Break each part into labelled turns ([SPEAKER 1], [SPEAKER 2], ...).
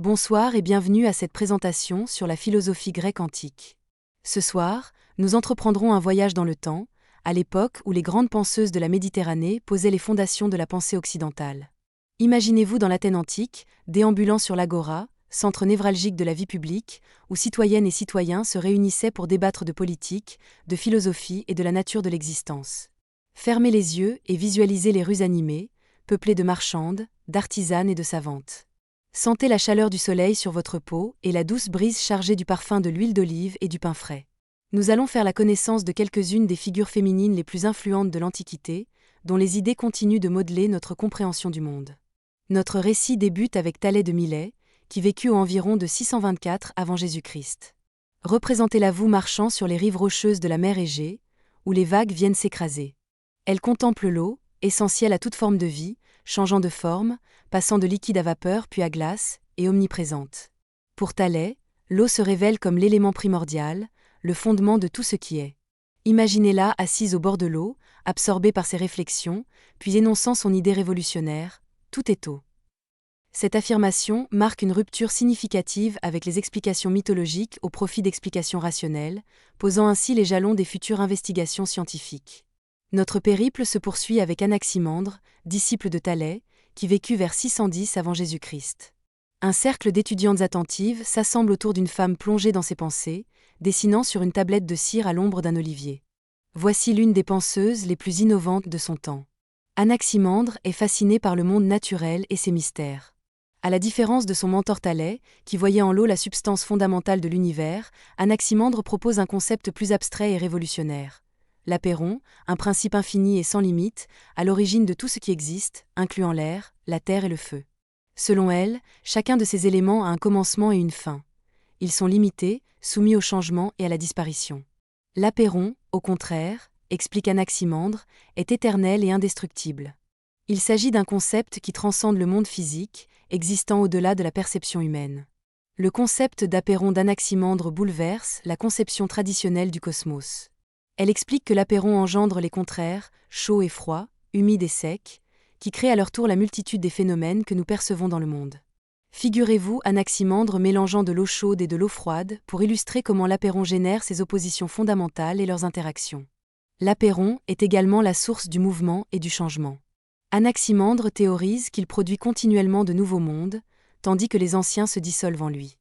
[SPEAKER 1] Bonsoir et bienvenue à cette présentation sur la philosophie grecque antique. Ce soir, nous entreprendrons un voyage dans le temps, à l'époque où les grandes penseuses de la Méditerranée posaient les fondations de la pensée occidentale. Imaginez-vous dans l'Athènes antique, déambulant sur l'agora, centre névralgique de la vie publique, où citoyennes et citoyens se réunissaient pour débattre de politique, de philosophie et de la nature de l'existence. Fermez les yeux et visualisez les rues animées, peuplées de marchandes, d'artisanes et de savantes. Sentez la chaleur du soleil sur votre peau et la douce brise chargée du parfum de l'huile d'olive et du pain frais. Nous allons faire la connaissance de quelques-unes des figures féminines les plus influentes de l'Antiquité, dont les idées continuent de modeler notre compréhension du monde. Notre récit débute avec Thalès de Milet, qui vécut aux environs de 624 avant Jésus-Christ. Représentez-la-vous marchant sur les rives rocheuses de la mer Égée, où les vagues viennent s'écraser. Elle contemple l'eau, essentielle à toute forme de vie, changeant de forme, passant de liquide à vapeur puis à glace, et omniprésente. Pour Thalès, l'eau se révèle comme l'élément primordial, le fondement de tout ce qui est. Imaginez-la assise au bord de l'eau, absorbée par ses réflexions, puis énonçant son idée révolutionnaire, « Tout est eau ». Cette affirmation marque une rupture significative avec les explications mythologiques au profit d'explications rationnelles, posant ainsi les jalons des futures investigations scientifiques. Notre périple se poursuit avec Anaximandre, disciple de Thalès, qui vécut vers 610 avant Jésus-Christ. Un cercle d'étudiantes attentives s'assemble autour d'une femme plongée dans ses pensées, dessinant sur une tablette de cire à l'ombre d'un olivier. Voici l'une des penseuses les plus innovantes de son temps. Anaximandre est fasciné par le monde naturel et ses mystères. À la différence de son mentor Thalès, qui voyait en l'eau la substance fondamentale de l'univers, Anaximandre propose un concept plus abstrait et révolutionnaire. L'apeiron, un principe infini et sans limite, à l'origine de tout ce qui existe, incluant l'air, la terre et le feu. Selon elle, chacun de ces éléments a un commencement et une fin. Ils sont limités, soumis au changement et à la disparition. L'apeiron, au contraire, explique Anaximandre, est éternel et indestructible. Il s'agit d'un concept qui transcende le monde physique, existant au-delà de la perception humaine. Le concept d'apeiron d'Anaximandre bouleverse la conception traditionnelle du cosmos. Elle explique que l'apeiron engendre les contraires, chaud et froid, humide et sec, qui créent à leur tour la multitude des phénomènes que nous percevons dans le monde. Figurez-vous Anaximandre mélangeant de l'eau chaude et de l'eau froide pour illustrer comment l'apeiron génère ses oppositions fondamentales et leurs interactions. L'apeiron est également la source du mouvement et du changement. Anaximandre théorise qu'il produit continuellement de nouveaux mondes, tandis que les anciens se dissolvent en lui.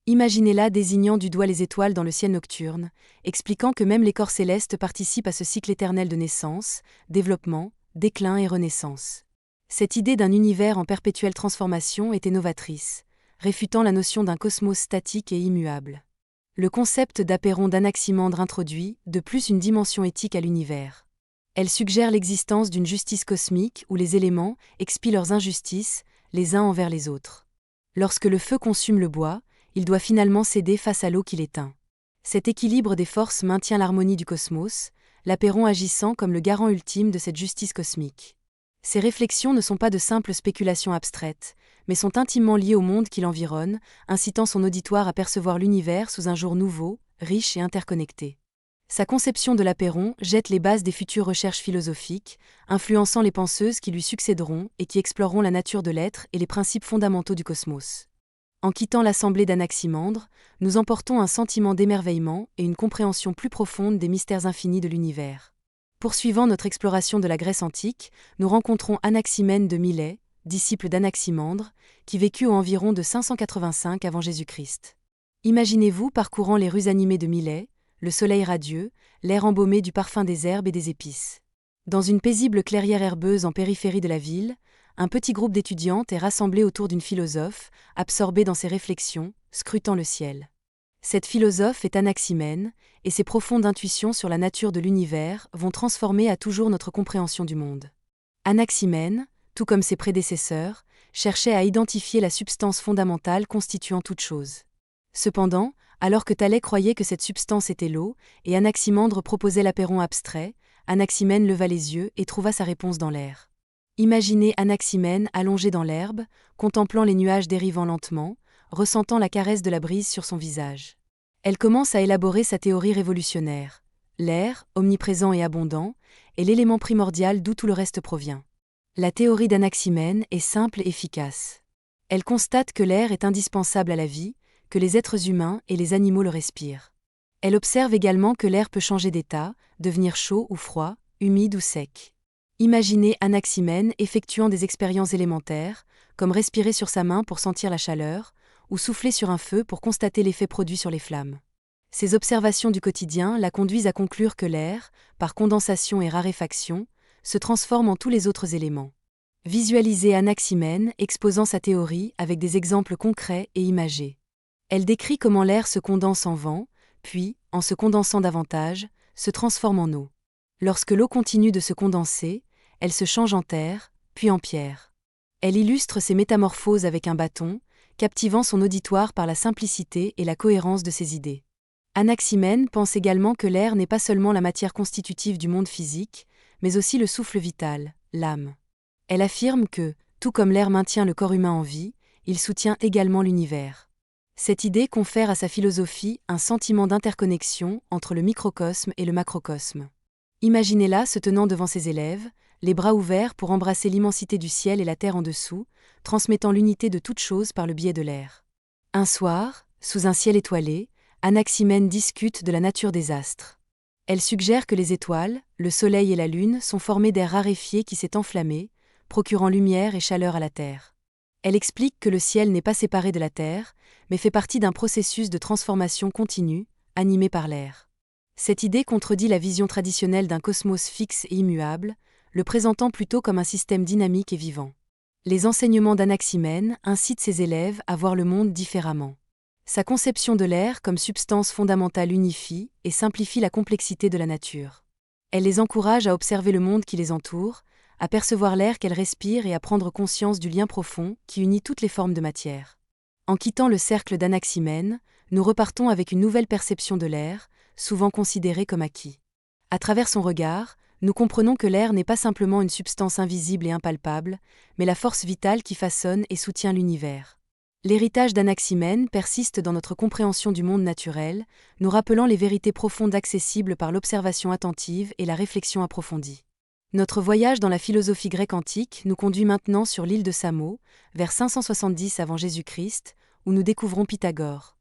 [SPEAKER 1] Imaginez-la désignant du doigt les étoiles dans le ciel nocturne, expliquant que même les corps célestes participent à ce cycle éternel de naissance, développement, déclin et renaissance. Cette idée d'un univers en perpétuelle transformation était novatrice, réfutant la notion d'un cosmos statique et immuable. Le concept d'apeiron d'Anaximandre introduit, de plus, une dimension éthique à l'univers. Elle suggère l'existence d'une justice cosmique où les éléments expient leurs injustices, les uns envers les autres. Lorsque le feu consume le bois, il doit finalement céder face à l'eau qui l'éteint. Cet équilibre des forces maintient l'harmonie du cosmos, l'apeiron agissant comme le garant ultime de cette justice cosmique. Ces réflexions ne sont pas de simples spéculations abstraites, mais sont intimement liées au monde qui l'environne, incitant son auditoire à percevoir l'univers sous un jour nouveau, riche et interconnecté. Sa conception de l'apeiron jette les bases des futures recherches philosophiques, influençant les penseuses qui lui succéderont et qui exploreront la nature de l'être et les principes fondamentaux du cosmos. En quittant l'assemblée d'Anaximandre, nous emportons un sentiment d'émerveillement et une compréhension plus profonde des mystères infinis de l'univers. Poursuivant notre exploration de la Grèce antique, nous rencontrons Anaximène de Milet, disciple d'Anaximandre, qui vécut aux environs de 585 avant Jésus-Christ. Imaginez-vous parcourant les rues animées de Milet, le soleil radieux, l'air embaumé du parfum des herbes et des épices. Dans une paisible clairière herbeuse en périphérie de la ville, un petit groupe d'étudiantes est rassemblé autour d'une philosophe, absorbée dans ses réflexions, scrutant le ciel. Cette philosophe est Anaximène, et ses profondes intuitions sur la nature de l'univers vont transformer à toujours notre compréhension du monde. Anaximène, tout comme ses prédécesseurs, cherchait à identifier la substance fondamentale constituant toute chose. Cependant, alors que Thalès croyait que cette substance était l'eau, et Anaximandre proposait l'apeiron abstrait, Anaximène leva les yeux et trouva sa réponse dans l'air. Imaginez Anaximène allongé dans l'herbe, contemplant les nuages dérivant lentement, ressentant la caresse de la brise sur son visage. Elle commence à élaborer sa théorie révolutionnaire. L'air, omniprésent et abondant, est l'élément primordial d'où tout le reste provient. La théorie d'Anaximène est simple et efficace. Elle constate que l'air est indispensable à la vie, que les êtres humains et les animaux le respirent. Elle observe également que l'air peut changer d'état, devenir chaud ou froid, humide ou sec. Imaginez Anaximène effectuant des expériences élémentaires, comme respirer sur sa main pour sentir la chaleur, ou souffler sur un feu pour constater l'effet produit sur les flammes. Ces observations du quotidien la conduisent à conclure que l'air, par condensation et raréfaction, se transforme en tous les autres éléments. Visualisez Anaximène exposant sa théorie avec des exemples concrets et imagés. Elle décrit comment l'air se condense en vent, puis, en se condensant davantage, se transforme en eau. Lorsque l'eau continue de se condenser, elle se change en terre, puis en pierre. Elle illustre ces métamorphoses avec un bâton, captivant son auditoire par la simplicité et la cohérence de ses idées. Anaximène pense également que l'air n'est pas seulement la matière constitutive du monde physique, mais aussi le souffle vital, l'âme. Elle affirme que, tout comme l'air maintient le corps humain en vie, il soutient également l'univers. Cette idée confère à sa philosophie un sentiment d'interconnexion entre le microcosme et le macrocosme. Imaginez-la se tenant devant ses élèves, les bras ouverts pour embrasser l'immensité du ciel et la terre en dessous, transmettant l'unité de toute chose par le biais de l'air. Un soir, sous un ciel étoilé, Anaximène discute de la nature des astres. Elle suggère que les étoiles, le soleil et la lune sont formés d'air raréfié qui s'est enflammé, procurant lumière et chaleur à la terre. Elle explique que le ciel n'est pas séparé de la terre, mais fait partie d'un processus de transformation continue, animé par l'air. Cette idée contredit la vision traditionnelle d'un cosmos fixe et immuable, le présentant plutôt comme un système dynamique et vivant. Les enseignements d'Anaximène incitent ses élèves à voir le monde différemment. Sa conception de l'air comme substance fondamentale unifie et simplifie la complexité de la nature. Elle les encourage à observer le monde qui les entoure, à percevoir l'air qu'elles respirent et à prendre conscience du lien profond qui unit toutes les formes de matière. En quittant le cercle d'Anaximène, nous repartons avec une nouvelle perception de l'air, souvent considéré comme acquis. À travers son regard, nous comprenons que l'air n'est pas simplement une substance invisible et impalpable, mais la force vitale qui façonne et soutient l'univers. L'héritage d'Anaximène persiste dans notre compréhension du monde naturel, nous rappelant les vérités profondes accessibles par l'observation attentive et la réflexion approfondie. Notre voyage dans la philosophie grecque antique nous conduit maintenant sur l'île de Samos, vers 570 avant Jésus-Christ, où nous découvrons Pythagore.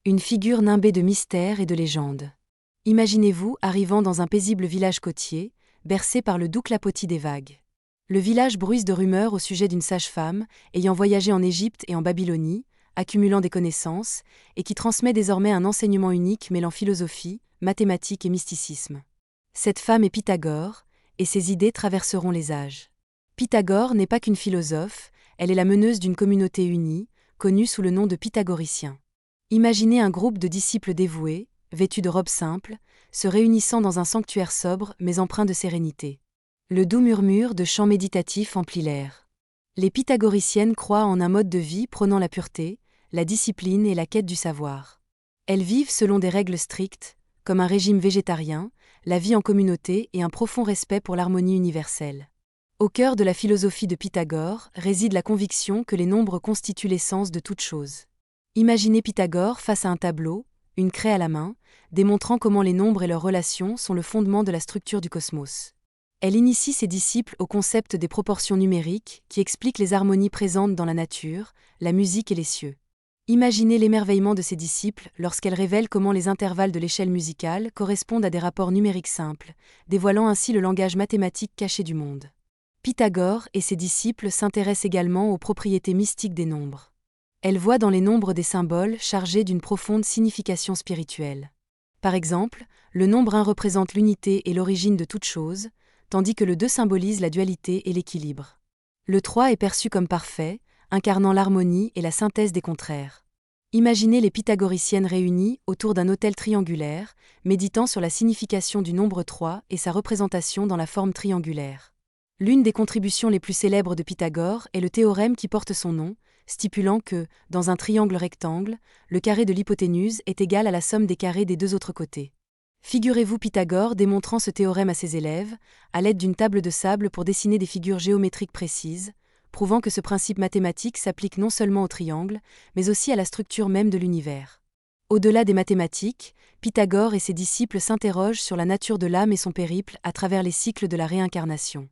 [SPEAKER 1] Une figure nimbée de mystères et de légendes. Imaginez-vous arrivant dans un paisible village côtier, bercé par le doux clapotis des vagues. Le village bruisse de rumeurs au sujet d'une sage-femme, ayant voyagé en Égypte et en Babylonie, accumulant des connaissances, et qui transmet désormais un enseignement unique mêlant philosophie, mathématiques et mysticisme. Cette femme est Pythagore, et ses idées traverseront les âges. Pythagore n'est pas qu'une philosophe, elle est la meneuse d'une communauté unie, connue sous le nom de pythagoriciens. Imaginez un groupe de disciples dévoués, vêtus de robes simples, se réunissant dans un sanctuaire sobre mais empreint de sérénité. Le doux murmure de chants méditatifs emplit l'air. Les pythagoriciennes croient en un mode de vie prônant la pureté, la discipline et la quête du savoir. Elles vivent selon des règles strictes, comme un régime végétarien, la vie en communauté et un profond respect pour l'harmonie universelle. Au cœur de la philosophie de Pythagore réside la conviction que les nombres constituent l'essence de toute chose. Imaginez Pythagore face à un tableau, une craie à la main, démontrant comment les nombres et leurs relations sont le fondement de la structure du cosmos. Elle initie ses disciples au concept des proportions numériques qui expliquent les harmonies présentes dans la nature, la musique et les cieux. Imaginez l'émerveillement de ses disciples lorsqu'elle révèle comment les intervalles de l'échelle musicale correspondent à des rapports numériques simples, dévoilant ainsi le langage mathématique caché du monde. Pythagore et ses disciples s'intéressent également aux propriétés mystiques des nombres. Elle voit dans les nombres des symboles chargés d'une profonde signification spirituelle. Par exemple, le nombre 1 représente l'unité et l'origine de toute chose, tandis que le 2 symbolise la dualité et l'équilibre. Le 3 est perçu comme parfait, incarnant l'harmonie et la synthèse des contraires. Imaginez les pythagoriciennes réunies autour d'un autel triangulaire, méditant sur la signification du nombre 3 et sa représentation dans la forme triangulaire. L'une des contributions les plus célèbres de Pythagore est le théorème qui porte son nom, stipulant que, dans un triangle rectangle, le carré de l'hypoténuse est égal à la somme des carrés des deux autres côtés. Figurez-vous Pythagore démontrant ce théorème à ses élèves, à l'aide d'une table de sable pour dessiner des figures géométriques précises, prouvant que ce principe mathématique s'applique non seulement au triangle, mais aussi à la structure même de l'univers. Au-delà des mathématiques, Pythagore et ses disciples s'interrogent sur la nature de l'âme et son périple à travers les cycles de la réincarnation.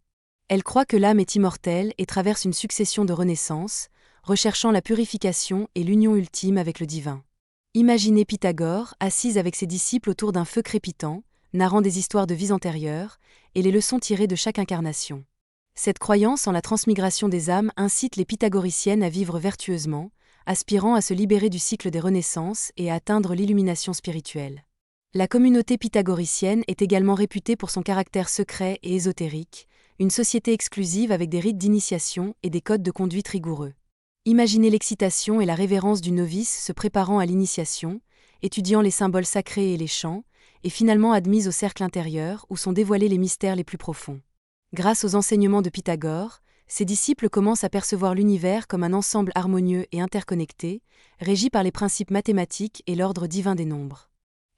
[SPEAKER 1] Elle croit que l'âme est immortelle et traverse une succession de renaissances, recherchant la purification et l'union ultime avec le divin. Imaginez Pythagore, assise avec ses disciples autour d'un feu crépitant, narrant des histoires de vies antérieures, et les leçons tirées de chaque incarnation. Cette croyance en la transmigration des âmes incite les pythagoriciennes à vivre vertueusement, aspirant à se libérer du cycle des renaissances et à atteindre l'illumination spirituelle. La communauté pythagoricienne est également réputée pour son caractère secret et ésotérique, une société exclusive avec des rites d'initiation et des codes de conduite rigoureux. Imaginez l'excitation et la révérence du novice se préparant à l'initiation, étudiant les symboles sacrés et les chants, et finalement admise au cercle intérieur où sont dévoilés les mystères les plus profonds. Grâce aux enseignements de Pythagore, ses disciples commencent à percevoir l'univers comme un ensemble harmonieux et interconnecté, régi par les principes mathématiques et l'ordre divin des nombres.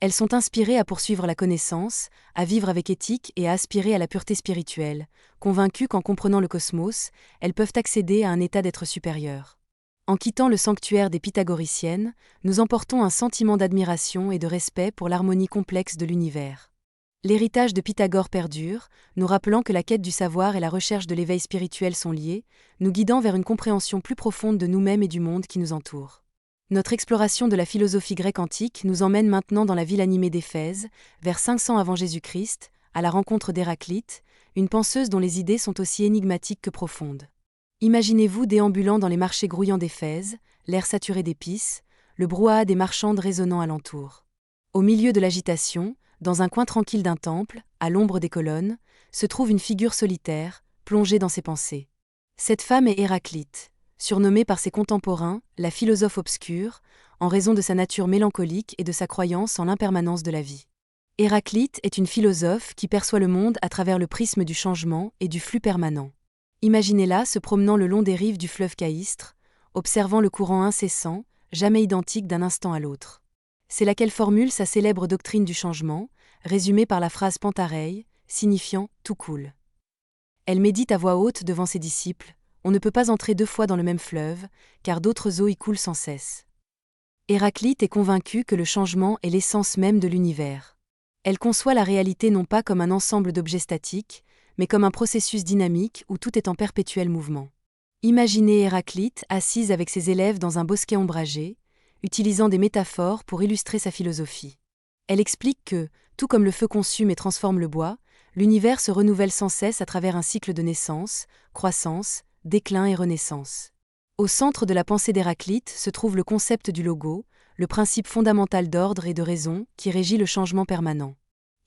[SPEAKER 1] Elles sont inspirées à poursuivre la connaissance, à vivre avec éthique et à aspirer à la pureté spirituelle, convaincues qu'en comprenant le cosmos, elles peuvent accéder à un état d'être supérieur. En quittant le sanctuaire des pythagoriciennes, nous emportons un sentiment d'admiration et de respect pour l'harmonie complexe de l'univers. L'héritage de Pythagore perdure, nous rappelant que la quête du savoir et la recherche de l'éveil spirituel sont liées, nous guidant vers une compréhension plus profonde de nous-mêmes et du monde qui nous entoure. Notre exploration de la philosophie grecque antique nous emmène maintenant dans la ville animée d'Éphèse, vers 500 avant Jésus-Christ, à la rencontre d'Héraclite, une penseuse dont les idées sont aussi énigmatiques que profondes. Imaginez-vous déambulant dans les marchés grouillants d'Éphèse, l'air saturé d'épices, le brouhaha des marchandes résonnant alentour. Au milieu de l'agitation, dans un coin tranquille d'un temple, à l'ombre des colonnes, se trouve une figure solitaire, plongée dans ses pensées. Cette femme est Héraclite, surnommée par ses contemporains la philosophe obscure, en raison de sa nature mélancolique et de sa croyance en l'impermanence de la vie. Héraclite est une philosophe qui perçoit le monde à travers le prisme du changement et du flux permanent. Imaginez-la se promenant le long des rives du fleuve Caïstre, observant le courant incessant, jamais identique d'un instant à l'autre. C'est là qu'elle formule sa célèbre doctrine du changement, résumée par la phrase pantareille, signifiant « tout coule ». Elle médite à voix haute devant ses disciples: « On ne peut pas entrer deux fois dans le même fleuve, car d'autres eaux y coulent sans cesse. » Héraclite est convaincue que le changement est l'essence même de l'univers. Elle conçoit la réalité non pas comme un ensemble d'objets statiques, mais comme un processus dynamique où tout est en perpétuel mouvement. Imaginez Héraclite assise avec ses élèves dans un bosquet ombragé, utilisant des métaphores pour illustrer sa philosophie. Elle explique que, tout comme le feu consume et transforme le bois, l'univers se renouvelle sans cesse à travers un cycle de naissance, croissance, déclin et renaissance. Au centre de la pensée d'Héraclite se trouve le concept du logo, le principe fondamental d'ordre et de raison qui régit le changement permanent.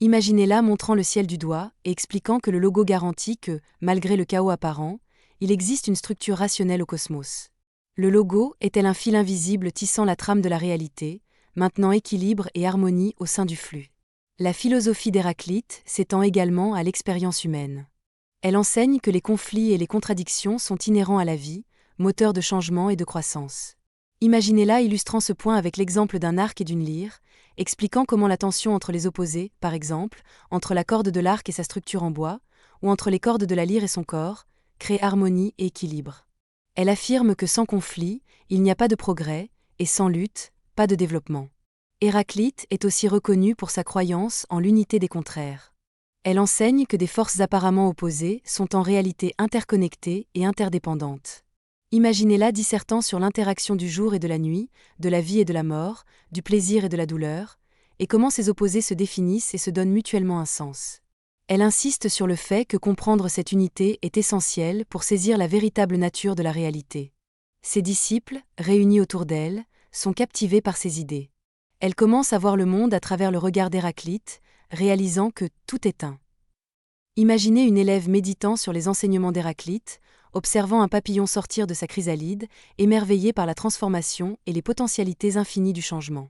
[SPEAKER 1] Imaginez-la montrant le ciel du doigt et expliquant que le logo garantit que, malgré le chaos apparent, il existe une structure rationnelle au cosmos. Le logo est tel un fil invisible tissant la trame de la réalité, maintenant équilibre et harmonie au sein du flux. La philosophie d'Héraclite s'étend également à l'expérience humaine. Elle enseigne que les conflits et les contradictions sont inhérents à la vie, moteur de changement et de croissance. Imaginez-la illustrant ce point avec l'exemple d'un arc et d'une lyre, expliquant comment la tension entre les opposés, par exemple, entre la corde de l'arc et sa structure en bois, ou entre les cordes de la lyre et son corps, crée harmonie et équilibre. Elle affirme que sans conflit, il n'y a pas de progrès, et sans lutte, pas de développement. Héraclite est aussi reconnue pour sa croyance en l'unité des contraires. Elle enseigne que des forces apparemment opposées sont en réalité interconnectées et interdépendantes. Imaginez-la dissertant sur l'interaction du jour et de la nuit, de la vie et de la mort, du plaisir et de la douleur, et comment ces opposés se définissent et se donnent mutuellement un sens. Elle insiste sur le fait que comprendre cette unité est essentiel pour saisir la véritable nature de la réalité. Ses disciples, réunis autour d'elle, sont captivés par ses idées. Elle commence à voir le monde à travers le regard d'Héraclite, réalisant que tout est un. Imaginez une élève méditant sur les enseignements d'Héraclite, observant un papillon sortir de sa chrysalide, émerveillée par la transformation et les potentialités infinies du changement.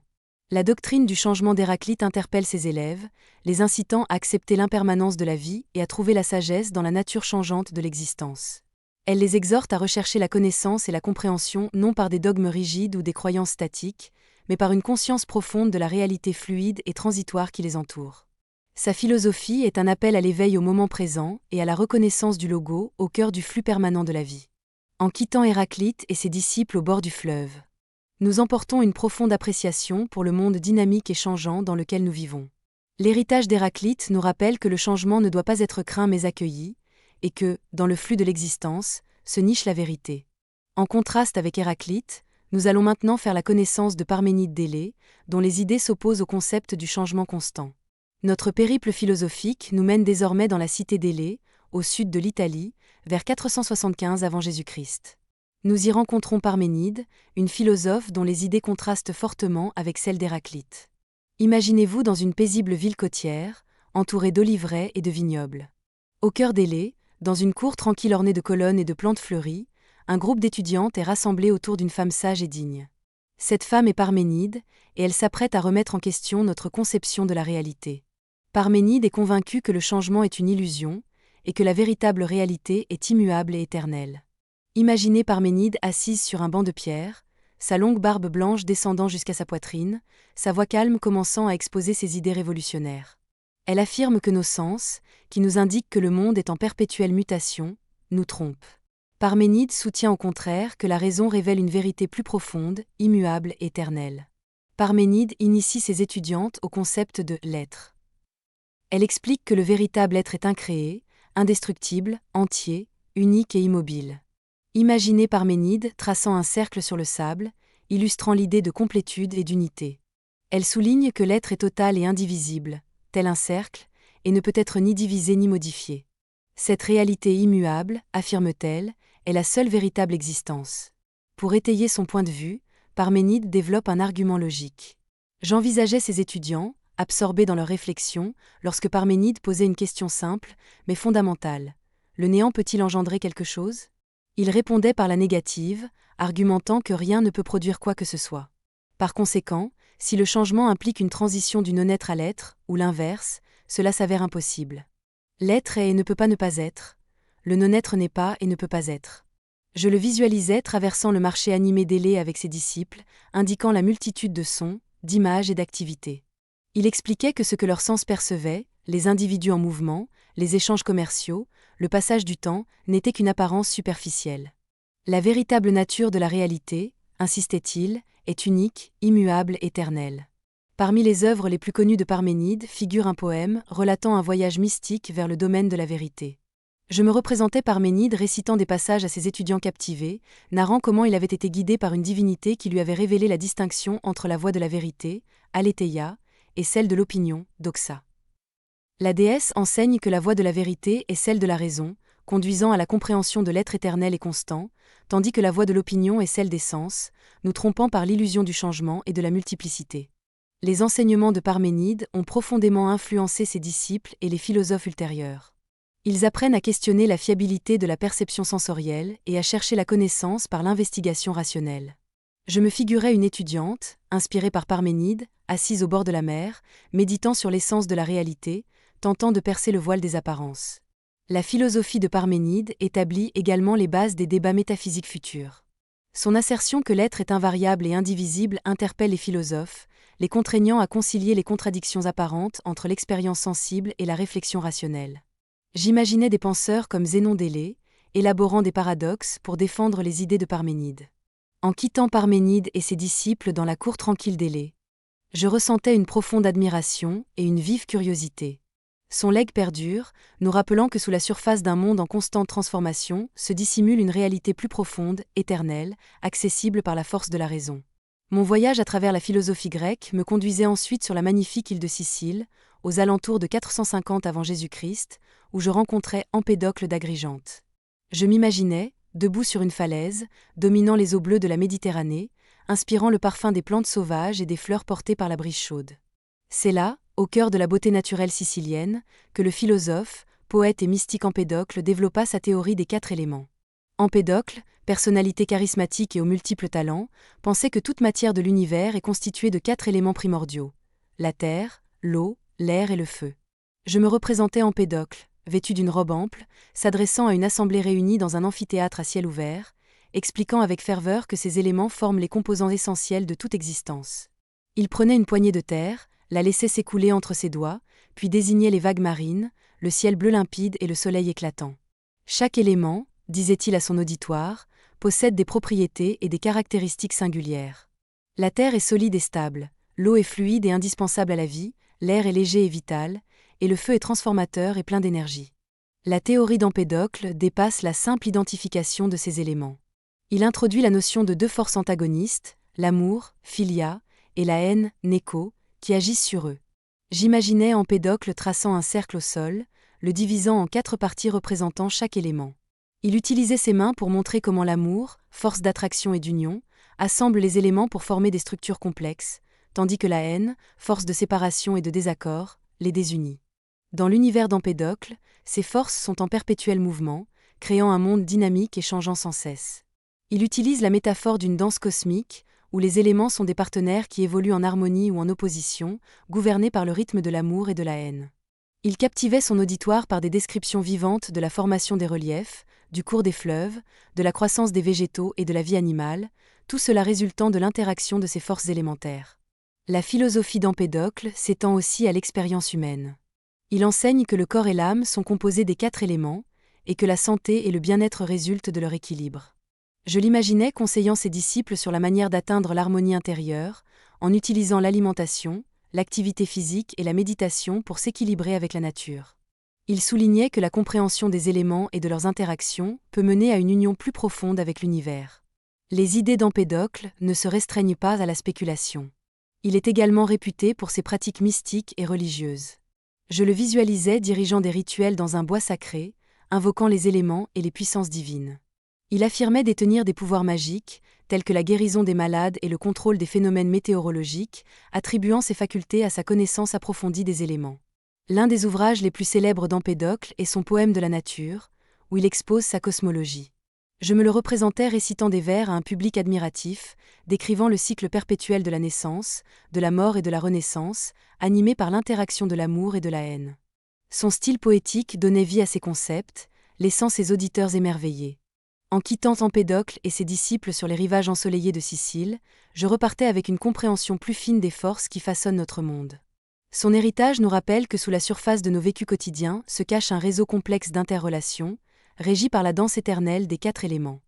[SPEAKER 1] La doctrine du changement d'Héraclite interpelle ses élèves, les incitant à accepter l'impermanence de la vie et à trouver la sagesse dans la nature changeante de l'existence. Elle les exhorte à rechercher la connaissance et la compréhension non par des dogmes rigides ou des croyances statiques, mais par une conscience profonde de la réalité fluide et transitoire qui les entoure. Sa philosophie est un appel à l'éveil au moment présent et à la reconnaissance du logo au cœur du flux permanent de la vie. En quittant Héraclite et ses disciples au bord du fleuve, nous emportons une profonde appréciation pour le monde dynamique et changeant dans lequel nous vivons. L'héritage d'Héraclite nous rappelle que le changement ne doit pas être craint mais accueilli, et que, dans le flux de l'existence, se niche la vérité. En contraste avec Héraclite, nous allons maintenant faire la connaissance de Parménide d'Élée, dont les idées s'opposent au concept du changement constant. Notre périple philosophique nous mène désormais dans la cité d'Élée, au sud de l'Italie, vers 475 avant Jésus-Christ. Nous y rencontrons Parménide, une philosophe dont les idées contrastent fortement avec celles d'Héraclite. Imaginez-vous dans une paisible ville côtière, entourée d'oliveraies et de vignobles. Au cœur d'Élée, dans une cour tranquille ornée de colonnes et de plantes fleuries, un groupe d'étudiantes est rassemblé autour d'une femme sage et digne. Cette femme est Parménide, et elle s'apprête à remettre en question notre conception de la réalité. Parménide est convaincue que le changement est une illusion, et que la véritable réalité est immuable et éternelle. Imaginez Parménide assise sur un banc de pierre, sa longue barbe blanche descendant jusqu'à sa poitrine, sa voix calme commençant à exposer ses idées révolutionnaires. Elle affirme que nos sens, qui nous indiquent que le monde est en perpétuelle mutation, nous trompent. Parménide soutient au contraire que la raison révèle une vérité plus profonde, immuable et éternelle. Parménide initie ses étudiantes au concept de l'être. Elle explique que le véritable être est incréé, indestructible, entier, unique et immobile. Imaginez Parménide traçant un cercle sur le sable, illustrant l'idée de complétude et d'unité. Elle souligne que l'être est total et indivisible, tel un cercle, et ne peut être ni divisé ni modifié. Cette réalité immuable, affirme-t-elle, est la seule véritable existence. Pour étayer son point de vue, Parménide développe un argument logique. J'envisageais ses étudiants, absorbés dans leurs réflexions, lorsque Parménide posait une question simple, mais fondamentale. Le néant peut-il engendrer quelque chose ? Il répondait par la négative, argumentant que rien ne peut produire quoi que ce soit. Par conséquent, si le changement implique une transition du non-être à l'être, ou l'inverse, cela s'avère impossible. L'être est et ne peut pas ne pas être. Le non-être n'est pas et ne peut pas être. Je le visualisais traversant le marché animé d'Élée avec ses disciples, indiquant la multitude de sons, d'images et d'activités. Il expliquait que ce que leurs sens percevaient, les individus en mouvement, les échanges commerciaux, le passage du temps, n'était qu'une apparence superficielle. La véritable nature de la réalité, insistait-il, est unique, immuable, éternelle. Parmi les œuvres les plus connues de Parménide figure un poème relatant un voyage mystique vers le domaine de la vérité. Je me représentais Parménide récitant des passages à ses étudiants captivés, narrant comment il avait été guidé par une divinité qui lui avait révélé la distinction entre la voie de la vérité, Aletheia, et celle de l'opinion, Doxa. La déesse enseigne que la voie de la vérité est celle de la raison, conduisant à la compréhension de l'être éternel et constant, tandis que la voie de l'opinion est celle des sens, nous trompant par l'illusion du changement et de la multiplicité. Les enseignements de Parménide ont profondément influencé ses disciples et les philosophes ultérieurs. Ils apprennent à questionner la fiabilité de la perception sensorielle et à chercher la connaissance par l'investigation rationnelle. Je me figurais une étudiante, inspirée par Parménide, assise au bord de la mer, méditant sur l'essence de la réalité, tentant de percer le voile des apparences. La philosophie de Parménide établit également les bases des débats métaphysiques futurs. Son assertion que l'être est invariable et indivisible interpelle les philosophes, les contraignant à concilier les contradictions apparentes entre l'expérience sensible et la réflexion rationnelle. J'imaginais des penseurs comme Zénon d'Élée, élaborant des paradoxes pour défendre les idées de Parménide. En quittant Parménide et ses disciples dans la cour tranquille d'Élée, je ressentais une profonde admiration et une vive curiosité. Son legs perdure, nous rappelant que sous la surface d'un monde en constante transformation se dissimule une réalité plus profonde, éternelle, accessible par la force de la raison. Mon voyage à travers la philosophie grecque me conduisait ensuite sur la magnifique île de Sicile, aux alentours de 450 avant Jésus-Christ, où je rencontrais Empédocle d'Agrigente. Je m'imaginais, debout sur une falaise, dominant les eaux bleues de la Méditerranée, inspirant le parfum des plantes sauvages et des fleurs portées par la brise chaude. C'est là, au cœur de la beauté naturelle sicilienne, que le philosophe, poète et mystique Empédocle développa sa théorie des 4 éléments. Empédocle, personnalité charismatique et aux multiples talents, pensait que toute matière de l'univers est constituée de 4 éléments primordiaux: la terre, l'eau, l'air et le feu. Je me représentais Empédocle, vêtu d'une robe ample, s'adressant à une assemblée réunie dans un amphithéâtre à ciel ouvert, expliquant avec ferveur que ces éléments forment les composants essentiels de toute existence. Il prenait une poignée de terre, la laissait s'écouler entre ses doigts, puis désignait les vagues marines, le ciel bleu limpide et le soleil éclatant. Chaque élément, disait-il à son auditoire, possède des propriétés et des caractéristiques singulières. La terre est solide et stable, l'eau est fluide et indispensable à la vie, l'air est léger et vital, et le feu est transformateur et plein d'énergie. La théorie d'Empédocle dépasse la simple identification de ces éléments. Il introduit la notion de deux forces antagonistes, l'amour, philia, et la haine, néko, qui agissent sur eux. J'imaginais Empédocle traçant un cercle au sol, le divisant en 4 parties représentant chaque élément. Il utilisait ses mains pour montrer comment l'amour, force d'attraction et d'union, assemble les éléments pour former des structures complexes, tandis que la haine, force de séparation et de désaccord, les désunit. Dans l'univers d'Empédocle, ces forces sont en perpétuel mouvement, créant un monde dynamique et changeant sans cesse. Il utilise la métaphore d'une danse cosmique, où les éléments sont des partenaires qui évoluent en harmonie ou en opposition, gouvernés par le rythme de l'amour et de la haine. Il captivait son auditoire par des descriptions vivantes de la formation des reliefs, du cours des fleuves, de la croissance des végétaux et de la vie animale, tout cela résultant de l'interaction de ces forces élémentaires. La philosophie d'Empédocle s'étend aussi à l'expérience humaine. Il enseigne que le corps et l'âme sont composés des 4 éléments, et que la santé et le bien-être résultent de leur équilibre. Je l'imaginais conseillant ses disciples sur la manière d'atteindre l'harmonie intérieure, en utilisant l'alimentation, l'activité physique et la méditation pour s'équilibrer avec la nature. Il soulignait que la compréhension des éléments et de leurs interactions peut mener à une union plus profonde avec l'univers. Les idées d'Empédocle ne se restreignent pas à la spéculation. Il est également réputé pour ses pratiques mystiques et religieuses. Je le visualisais dirigeant des rituels dans un bois sacré, invoquant les éléments et les puissances divines. Il affirmait détenir des pouvoirs magiques, tels que la guérison des malades et le contrôle des phénomènes météorologiques, attribuant ces facultés à sa connaissance approfondie des éléments. L'un des ouvrages les plus célèbres d'Empédocle est son poème de la nature, où il expose sa cosmologie. Je me le représentais récitant des vers à un public admiratif, décrivant le cycle perpétuel de la naissance, de la mort et de la renaissance, animé par l'interaction de l'amour et de la haine. Son style poétique donnait vie à ses concepts, laissant ses auditeurs émerveillés. En quittant Empédocle et ses disciples sur les rivages ensoleillés de Sicile, je repartais avec une compréhension plus fine des forces qui façonnent notre monde. Son héritage nous rappelle que sous la surface de nos vécus quotidiens se cache un réseau complexe d'interrelations, régi par la danse éternelle des 4 éléments.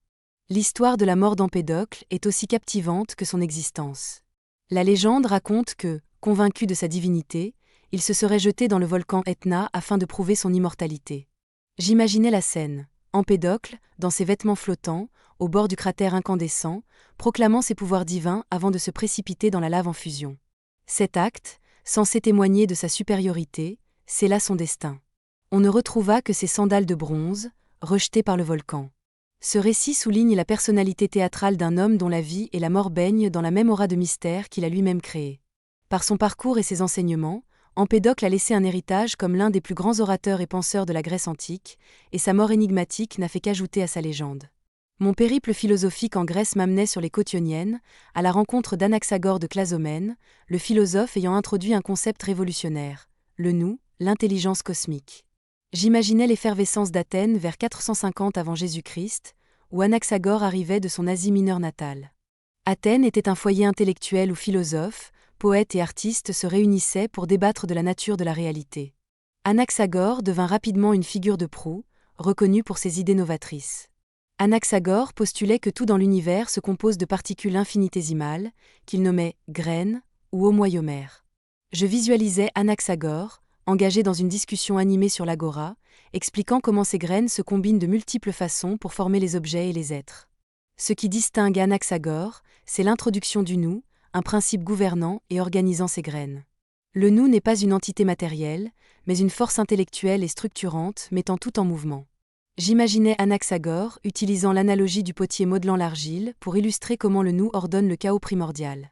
[SPEAKER 1] L'histoire de la mort d'Empédocle est aussi captivante que son existence. La légende raconte que, convaincu de sa divinité, il se serait jeté dans le volcan Etna afin de prouver son immortalité. J'imaginais la scène. Empédocle, dans ses vêtements flottants, au bord du cratère incandescent, proclamant ses pouvoirs divins avant de se précipiter dans la lave en fusion. Cet acte, censé témoigner de sa supériorité, scella son destin. On ne retrouva que ses sandales de bronze, rejetées par le volcan. Ce récit souligne la personnalité théâtrale d'un homme dont la vie et la mort baignent dans la même aura de mystère qu'il a lui-même créé. Par son parcours et ses enseignements, Empédocle a laissé un héritage comme l'un des plus grands orateurs et penseurs de la Grèce antique, et sa mort énigmatique n'a fait qu'ajouter à sa légende. Mon périple philosophique en Grèce m'amenait sur les côtes ioniennes, à la rencontre d'Anaxagore de Clazomène, le philosophe ayant introduit un concept révolutionnaire, le nous, l'intelligence cosmique. J'imaginais l'effervescence d'Athènes vers 450 avant Jésus-Christ, où Anaxagore arrivait de son Asie mineure natale. Athènes était un foyer intellectuel où philosophes, poètes et artistes se réunissaient pour débattre de la nature de la réalité. Anaxagore devint rapidement une figure de proue, reconnue pour ses idées novatrices. Anaxagore postulait que tout dans l'univers se compose de particules infinitésimales, qu'il nommait graines ou homoiomères. Je visualisais Anaxagore, engagé dans une discussion animée sur l'agora, expliquant comment ces graines se combinent de multiples façons pour former les objets et les êtres. Ce qui distingue Anaxagore, c'est l'introduction du nous, un principe gouvernant et organisant ces graines. Le nous n'est pas une entité matérielle, mais une force intellectuelle et structurante mettant tout en mouvement. J'imaginais Anaxagore utilisant l'analogie du potier modelant l'argile pour illustrer comment le nous ordonne le chaos primordial.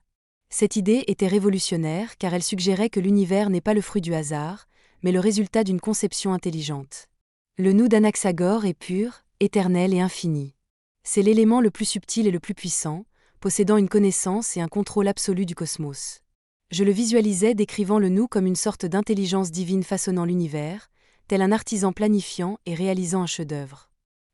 [SPEAKER 1] Cette idée était révolutionnaire car elle suggérait que l'univers n'est pas le fruit du hasard, mais le résultat d'une conception intelligente. Le nous d'Anaxagore est pur, éternel et infini. C'est l'élément le plus subtil et le plus puissant, possédant une connaissance et un contrôle absolu du cosmos. Je le visualisais décrivant le nous comme une sorte d'intelligence divine façonnant l'univers, tel un artisan planifiant et réalisant un chef-d'œuvre.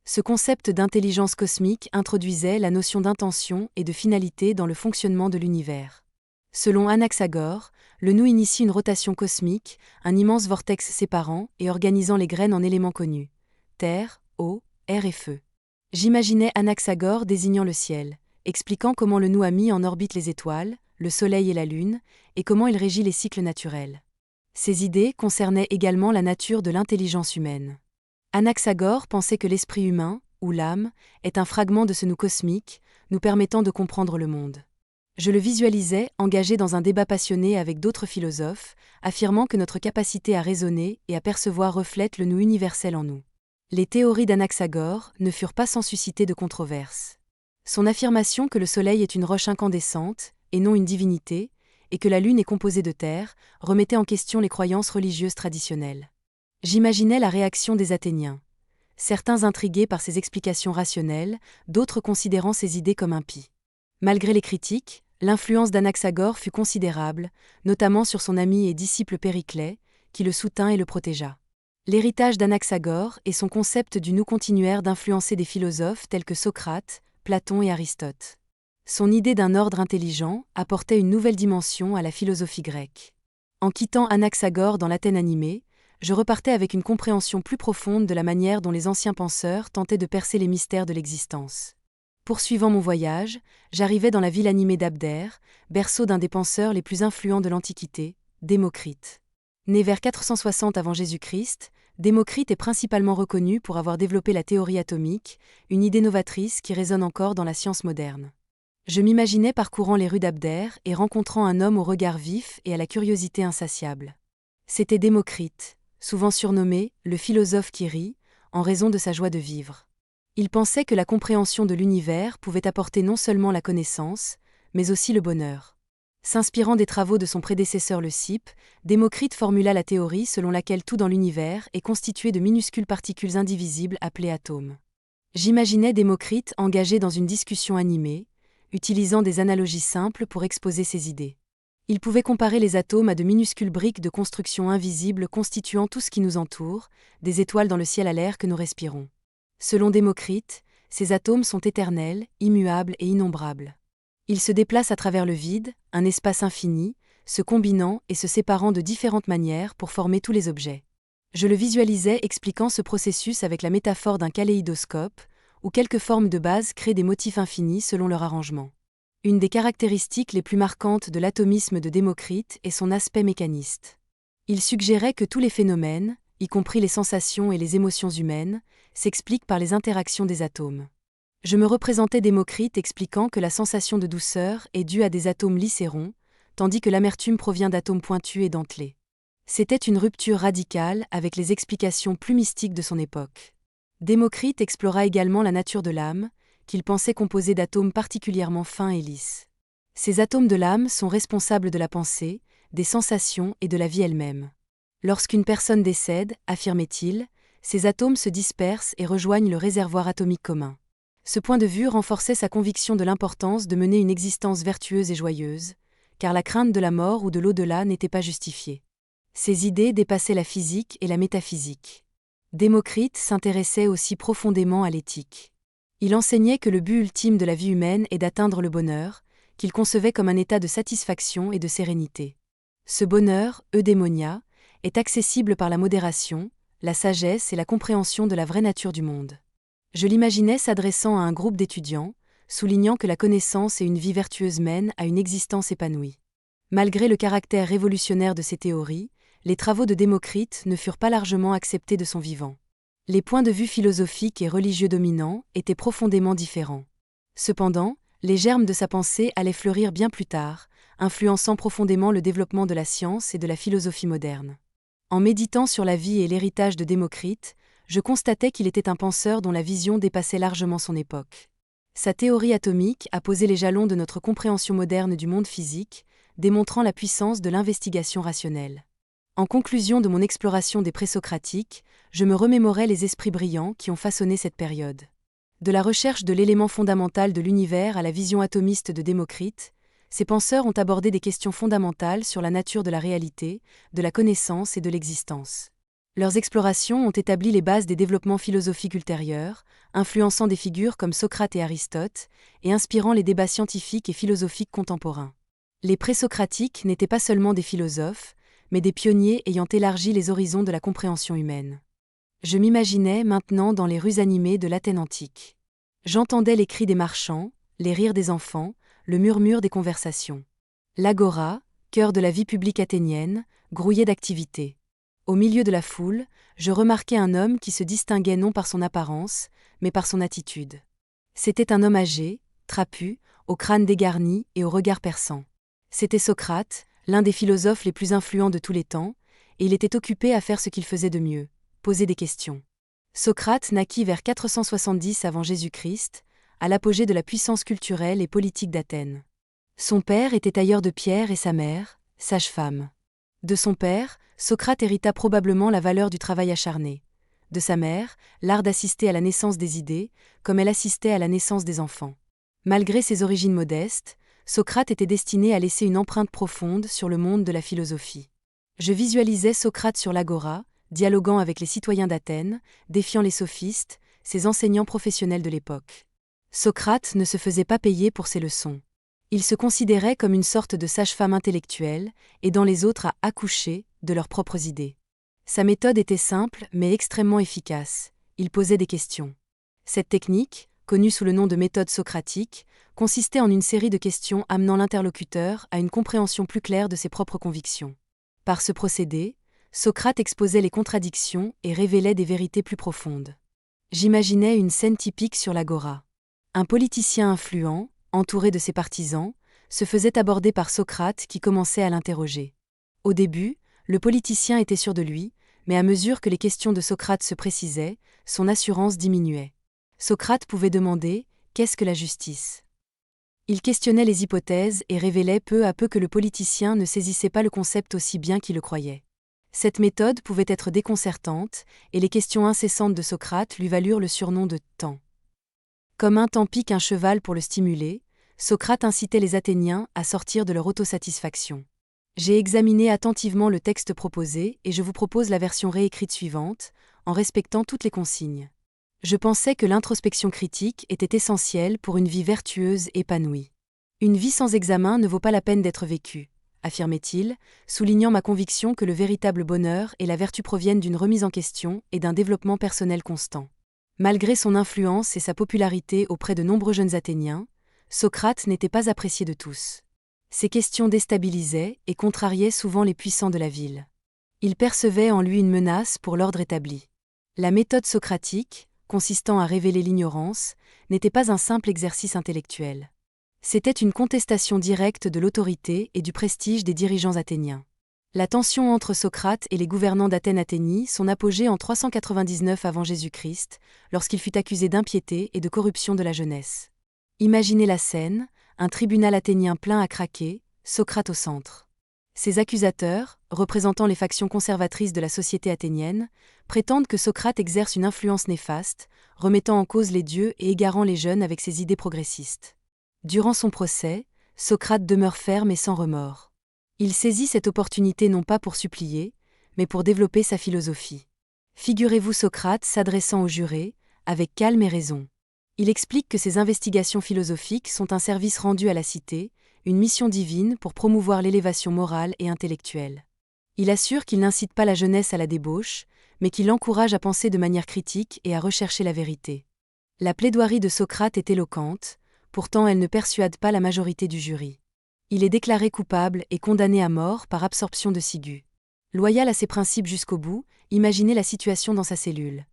[SPEAKER 1] Ce concept d'intelligence cosmique introduisait la notion d'intention et de finalité dans le fonctionnement de l'univers. Selon Anaxagore, le nous initie une rotation cosmique, un immense vortex séparant et organisant les graines en éléments connus: terre, eau, air et feu. J'imaginais Anaxagore désignant le ciel, expliquant comment le nous a mis en orbite les étoiles, le soleil et la lune, et comment il régit les cycles naturels. Ces idées concernaient également la nature de l'intelligence humaine. Anaxagore pensait que l'esprit humain, ou l'âme, est un fragment de ce nous cosmique, nous permettant de comprendre le monde. Je le visualisais engagé dans un débat passionné avec d'autres philosophes, affirmant que notre capacité à raisonner et à percevoir reflète le nous universel en nous. Les théories d'Anaxagore ne furent pas sans susciter de controverses. Son affirmation que le Soleil est une roche incandescente, et non une divinité, et que la Lune est composée de terre, remettait en question les croyances religieuses traditionnelles. J'imaginais la réaction des Athéniens. Certains intrigués par ses explications rationnelles, d'autres considérant ses idées comme impies. Malgré les critiques, l'influence d'Anaxagore fut considérable, notamment sur son ami et disciple Périclès, qui le soutint et le protégea. L'héritage d'Anaxagore et son concept du nous continuèrent d'influencer des philosophes tels que Socrate, Platon et Aristote. Son idée d'un ordre intelligent apportait une nouvelle dimension à la philosophie grecque. En quittant Anaxagore dans l'Athènes animée, je repartais avec une compréhension plus profonde de la manière dont les anciens penseurs tentaient de percer les mystères de l'existence. Poursuivant mon voyage, j'arrivais dans la ville animée d'Abdère, berceau d'un des penseurs les plus influents de l'Antiquité, Démocrite. Né vers 460 avant Jésus-Christ, Démocrite est principalement reconnu pour avoir développé la théorie atomique, une idée novatrice qui résonne encore dans la science moderne. Je m'imaginais parcourant les rues d'Abdère et rencontrant un homme au regard vif et à la curiosité insatiable. C'était Démocrite, souvent surnommé « le philosophe qui rit », en raison de sa joie de vivre. Il pensait que la compréhension de l'univers pouvait apporter non seulement la connaissance, mais aussi le bonheur. S'inspirant des travaux de son prédécesseur Leucippe, Démocrite formula la théorie selon laquelle tout dans l'univers est constitué de minuscules particules indivisibles appelées atomes. J'imaginais Démocrite engagé dans une discussion animée, utilisant des analogies simples pour exposer ses idées. Il pouvait comparer les atomes à de minuscules briques de construction invisibles constituant tout ce qui nous entoure, des étoiles dans le ciel à l'air que nous respirons. Selon Démocrite, ces atomes sont éternels, immuables et innombrables. Ils se déplacent à travers le vide, un espace infini, se combinant et se séparant de différentes manières pour former tous les objets. Je le visualisais expliquant ce processus avec la métaphore d'un kaléidoscope, où quelques formes de base créent des motifs infinis selon leur arrangement. Une des caractéristiques les plus marquantes de l'atomisme de Démocrite est son aspect mécaniste. Il suggérait que tous les phénomènes, y compris les sensations et les émotions humaines, s'expliquent par les interactions des atomes. Je me représentais Démocrite expliquant que la sensation de douceur est due à des atomes lisses et ronds, tandis que l'amertume provient d'atomes pointus et dentelés. C'était une rupture radicale avec les explications plus mystiques de son époque. Démocrite explora également la nature de l'âme, qu'il pensait composée d'atomes particulièrement fins et lisses. Ces atomes de l'âme sont responsables de la pensée, des sensations et de la vie elle-même. Lorsqu'une personne décède, affirmait-il, ces atomes se dispersent et rejoignent le réservoir atomique commun. Ce point de vue renforçait sa conviction de l'importance de mener une existence vertueuse et joyeuse, car la crainte de la mort ou de l'au-delà n'était pas justifiée. Ses idées dépassaient la physique et la métaphysique. Démocrite s'intéressait aussi profondément à l'éthique. Il enseignait que le but ultime de la vie humaine est d'atteindre le bonheur, qu'il concevait comme un état de satisfaction et de sérénité. Ce bonheur, eudémonia, est accessible par la modération, la sagesse et la compréhension de la vraie nature du monde. Je l'imaginais s'adressant à un groupe d'étudiants, soulignant que la connaissance et une vie vertueuse mènent à une existence épanouie. Malgré le caractère révolutionnaire de ces théories, les travaux de Démocrite ne furent pas largement acceptés de son vivant. Les points de vue philosophiques et religieux dominants étaient profondément différents. Cependant, les germes de sa pensée allaient fleurir bien plus tard, influençant profondément le développement de la science et de la philosophie moderne. En méditant sur la vie et l'héritage de Démocrite, je constatais qu'il était un penseur dont la vision dépassait largement son époque. Sa théorie atomique a posé les jalons de notre compréhension moderne du monde physique, démontrant la puissance de l'investigation rationnelle. En conclusion de mon exploration des présocratiques, je me remémorais les esprits brillants qui ont façonné cette période. De la recherche de l'élément fondamental de l'univers à la vision atomiste de Démocrite, ces penseurs ont abordé des questions fondamentales sur la nature de la réalité, de la connaissance et de l'existence. Leurs explorations ont établi les bases des développements philosophiques ultérieurs, influençant des figures comme Socrate et Aristote, et inspirant les débats scientifiques et philosophiques contemporains. Les présocratiques n'étaient pas seulement des philosophes, mais des pionniers ayant élargi les horizons de la compréhension humaine. Je m'imaginais maintenant dans les rues animées de l'Athènes antique. J'entendais les cris des marchands, les rires des enfants, le murmure des conversations. L'agora, cœur de la vie publique athénienne, grouillait d'activité. Au milieu de la foule, je remarquai un homme qui se distinguait non par son apparence, mais par son attitude. C'était un homme âgé, trapu, au crâne dégarni et au regard perçant. C'était Socrate, l'un des philosophes les plus influents de tous les temps, et il était occupé à faire ce qu'il faisait de mieux, poser des questions. Socrate naquit vers 470 avant Jésus-Christ, à l'apogée de la puissance culturelle et politique d'Athènes. Son père était tailleur de pierre et sa mère, sage-femme. De son père, Socrate hérita probablement la valeur du travail acharné. De sa mère, l'art d'assister à la naissance des idées, comme elle assistait à la naissance des enfants. Malgré ses origines modestes, Socrate était destiné à laisser une empreinte profonde sur le monde de la philosophie. Je visualisais Socrate sur l'agora, dialoguant avec les citoyens d'Athènes, défiant les sophistes, ses enseignants professionnels de l'époque. Socrate ne se faisait pas payer pour ses leçons. Il se considérait comme une sorte de sage-femme intellectuelle, aidant les autres à accoucher de leurs propres idées. Sa méthode était simple mais extrêmement efficace. Il posait des questions. Cette technique, connue sous le nom de méthode socratique, consistait en une série de questions amenant l'interlocuteur à une compréhension plus claire de ses propres convictions. Par ce procédé, Socrate exposait les contradictions et révélait des vérités plus profondes. J'imaginais une scène typique sur l'agora. Un politicien influent, entouré de ses partisans, se faisait aborder par Socrate qui commençait à l'interroger. Au début, le politicien était sûr de lui, mais à mesure que les questions de Socrate se précisaient, son assurance diminuait. Socrate pouvait demander « Qu'est-ce que la justice ?» Il questionnait les hypothèses et révélait peu à peu que le politicien ne saisissait pas le concept aussi bien qu'il le croyait. Cette méthode pouvait être déconcertante, et les questions incessantes de Socrate lui valurent le surnom de « temps ». Comme un temps pique un cheval pour le stimuler, Socrate incitait les Athéniens à sortir de leur autosatisfaction. J'ai examiné attentivement le texte proposé et je vous propose la version réécrite suivante, en respectant toutes les consignes. Je pensais que l'introspection critique était essentielle pour une vie vertueuse épanouie. Une vie sans examen ne vaut pas la peine d'être vécue, affirmait-il, soulignant ma conviction que le véritable bonheur et la vertu proviennent d'une remise en question et d'un développement personnel constant. Malgré son influence et sa popularité auprès de nombreux jeunes Athéniens, Socrate n'était pas apprécié de tous. Ses questions déstabilisaient et contrariaient souvent les puissants de la ville. Ils percevaient en lui une menace pour l'ordre établi. La méthode socratique, consistant à révéler l'ignorance, n'était pas un simple exercice intellectuel. C'était une contestation directe de l'autorité et du prestige des dirigeants athéniens. La tension entre Socrate et les gouvernants d'Athènes atteignit son apogée en 399 avant Jésus-Christ, lorsqu'il fut accusé d'impiété et de corruption de la jeunesse. Imaginez la scène, un tribunal athénien plein à craquer, Socrate au centre. Ses accusateurs, représentant les factions conservatrices de la société athénienne, prétendent que Socrate exerce une influence néfaste, remettant en cause les dieux et égarant les jeunes avec ses idées progressistes. Durant son procès, Socrate demeure ferme et sans remords. Il saisit cette opportunité non pas pour supplier, mais pour développer sa philosophie. Figurez-vous Socrate s'adressant aux jurés, avec calme et raison. Il explique que ses investigations philosophiques sont un service rendu à la cité, une mission divine pour promouvoir l'élévation morale et intellectuelle. Il assure qu'il n'incite pas la jeunesse à la débauche, mais qu'il l'encourage à penser de manière critique et à rechercher la vérité. La plaidoirie de Socrate est éloquente, pourtant elle ne persuade pas la majorité du jury. Il est déclaré coupable et condamné à mort par absorption de ciguë. Loyal à ses principes jusqu'au bout, imaginez la situation dans sa cellule.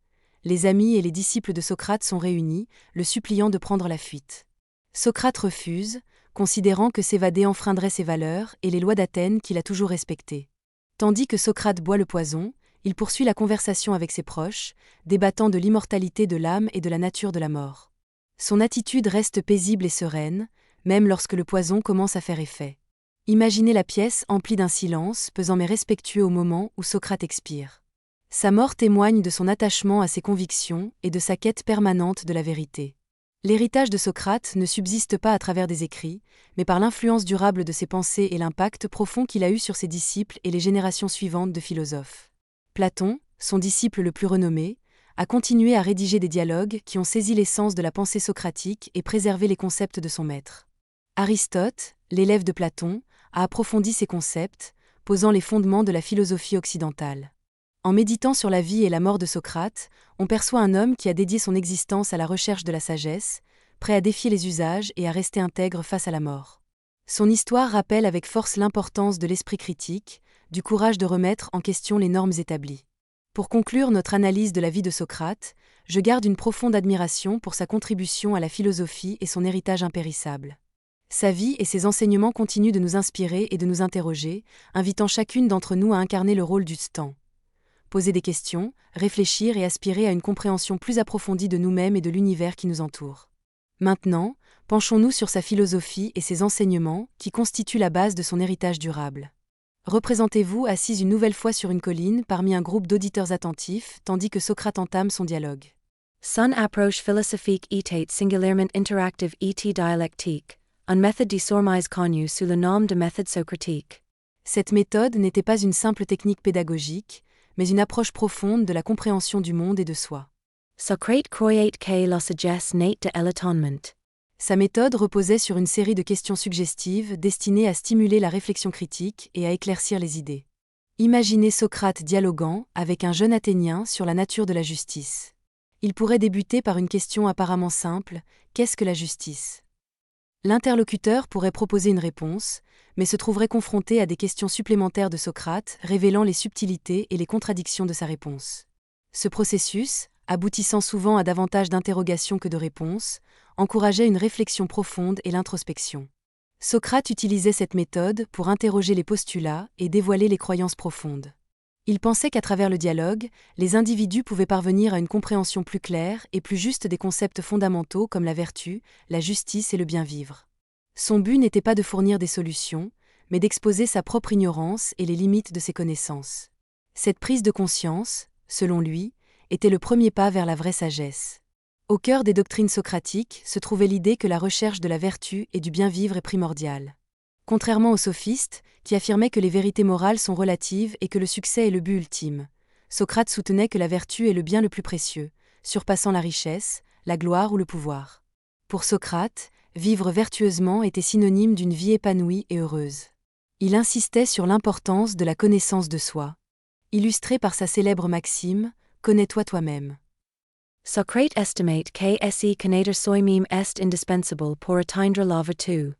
[SPEAKER 1] Les amis et les disciples de Socrate sont réunis, le suppliant de prendre la fuite. Socrate refuse, considérant que s'évader enfreindrait ses valeurs et les lois d'Athènes qu'il a toujours respectées. Tandis que Socrate boit le poison, il poursuit la conversation avec ses proches, débattant de l'immortalité de l'âme et de la nature de la mort. Son attitude reste paisible et sereine, même lorsque le poison commence à faire effet. Imaginez la pièce emplie d'un silence pesant mais respectueux au moment où Socrate expire. Sa mort témoigne de son attachement à ses convictions et de sa quête permanente de la vérité. L'héritage de Socrate ne subsiste pas à travers des écrits, mais par l'influence durable de ses pensées et l'impact profond qu'il a eu sur ses disciples et les générations suivantes de philosophes. Platon, son disciple le plus renommé, a continué à rédiger des dialogues qui ont saisi l'essence de la pensée socratique et préservé les concepts de son maître. Aristote, l'élève de Platon, a approfondi ces concepts, posant les fondements de la philosophie occidentale. En méditant sur la vie et la mort de Socrate, on perçoit un homme qui a dédié son existence à la recherche de la sagesse, prêt à défier les usages et à rester intègre face à la mort. Son histoire rappelle avec force l'importance de l'esprit critique, du courage de remettre en question les normes établies. Pour conclure notre analyse de la vie de Socrate, je garde une profonde admiration pour sa contribution à la philosophie et son héritage impérissable. Sa vie et ses enseignements continuent de nous inspirer et de nous interroger, invitant chacune d'entre nous à incarner le rôle du temps. Poser des questions, réfléchir et aspirer à une compréhension plus approfondie de nous-mêmes et de l'univers qui nous entoure. Maintenant, penchons-nous sur sa philosophie et ses enseignements, qui constituent la base de son héritage durable. Représentez-vous assise une nouvelle fois sur une colline parmi un groupe d'auditeurs attentifs, tandis que Socrate entame son dialogue.
[SPEAKER 2] Son approche philosophique était singulièrement interactive et dialectique, une méthode désormais connue sous le nom de méthode socratique.
[SPEAKER 1] Cette méthode n'était pas une simple technique pédagogique, mais une approche profonde de la compréhension du monde et de soi.
[SPEAKER 2] Socrate croyait que la sagesse naît de l'étonnement.
[SPEAKER 1] Sa méthode reposait sur une série de questions suggestives destinées à stimuler la réflexion critique et à éclaircir les idées. Imaginez Socrate dialoguant avec un jeune Athénien sur la nature de la justice. Il pourrait débuter par une question apparemment simple: qu'est-ce que la justice ? L'interlocuteur pourrait proposer une réponse, mais se trouverait confronté à des questions supplémentaires de Socrate, révélant les subtilités et les contradictions de sa réponse. Ce processus, aboutissant souvent à davantage d'interrogations que de réponses, encourageait une réflexion profonde et l'introspection. Socrate utilisait cette méthode pour interroger les postulats et dévoiler les croyances profondes. Il pensait qu'à travers le dialogue, les individus pouvaient parvenir à une compréhension plus claire et plus juste des concepts fondamentaux comme la vertu, la justice et le bien-vivre. Son but n'était pas de fournir des solutions, mais d'exposer sa propre ignorance et les limites de ses connaissances. Cette prise de conscience, selon lui, était le premier pas vers la vraie sagesse. Au cœur des doctrines socratiques se trouvait l'idée que la recherche de la vertu et du bien-vivre est primordiale. Contrairement aux sophistes, qui affirmaient que les vérités morales sont relatives et que le succès est le but ultime, Socrate soutenait que la vertu est le bien le plus précieux, surpassant la richesse, la gloire ou le pouvoir. Pour Socrate, vivre vertueusement était synonyme d'une vie épanouie et heureuse. Il insistait sur l'importance de la connaissance de soi, illustrée par sa célèbre maxime « Connais-toi toi-même ».
[SPEAKER 2] Socrate estimate que se connaître soi-même est indispensable pour atteindre la vertu.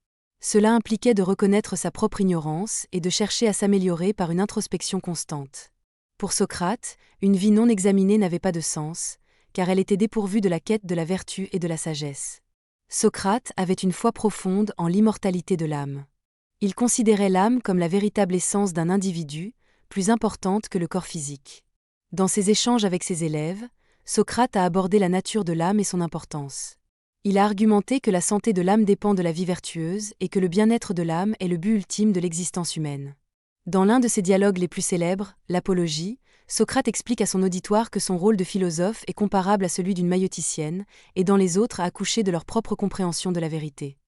[SPEAKER 1] Cela impliquait de reconnaître sa propre ignorance et de chercher à s'améliorer par une introspection constante. Pour Socrate, une vie non examinée n'avait pas de sens, car elle était dépourvue de la quête de la vertu et de la sagesse. Socrate avait une foi profonde en l'immortalité de l'âme. Il considérait l'âme comme la véritable essence d'un individu, plus importante que le corps physique. Dans ses échanges avec ses élèves, Socrate a abordé la nature de l'âme et son importance. Il a argumenté que la santé de l'âme dépend de la vie vertueuse et que le bien-être de l'âme est le but ultime de l'existence humaine. Dans l'un de ses dialogues les plus célèbres, l'Apologie, Socrate explique à son auditoire que son rôle de philosophe est comparable à celui d'une maïeuticienne, aidant les autres à accoucher de leur propre compréhension de la vérité.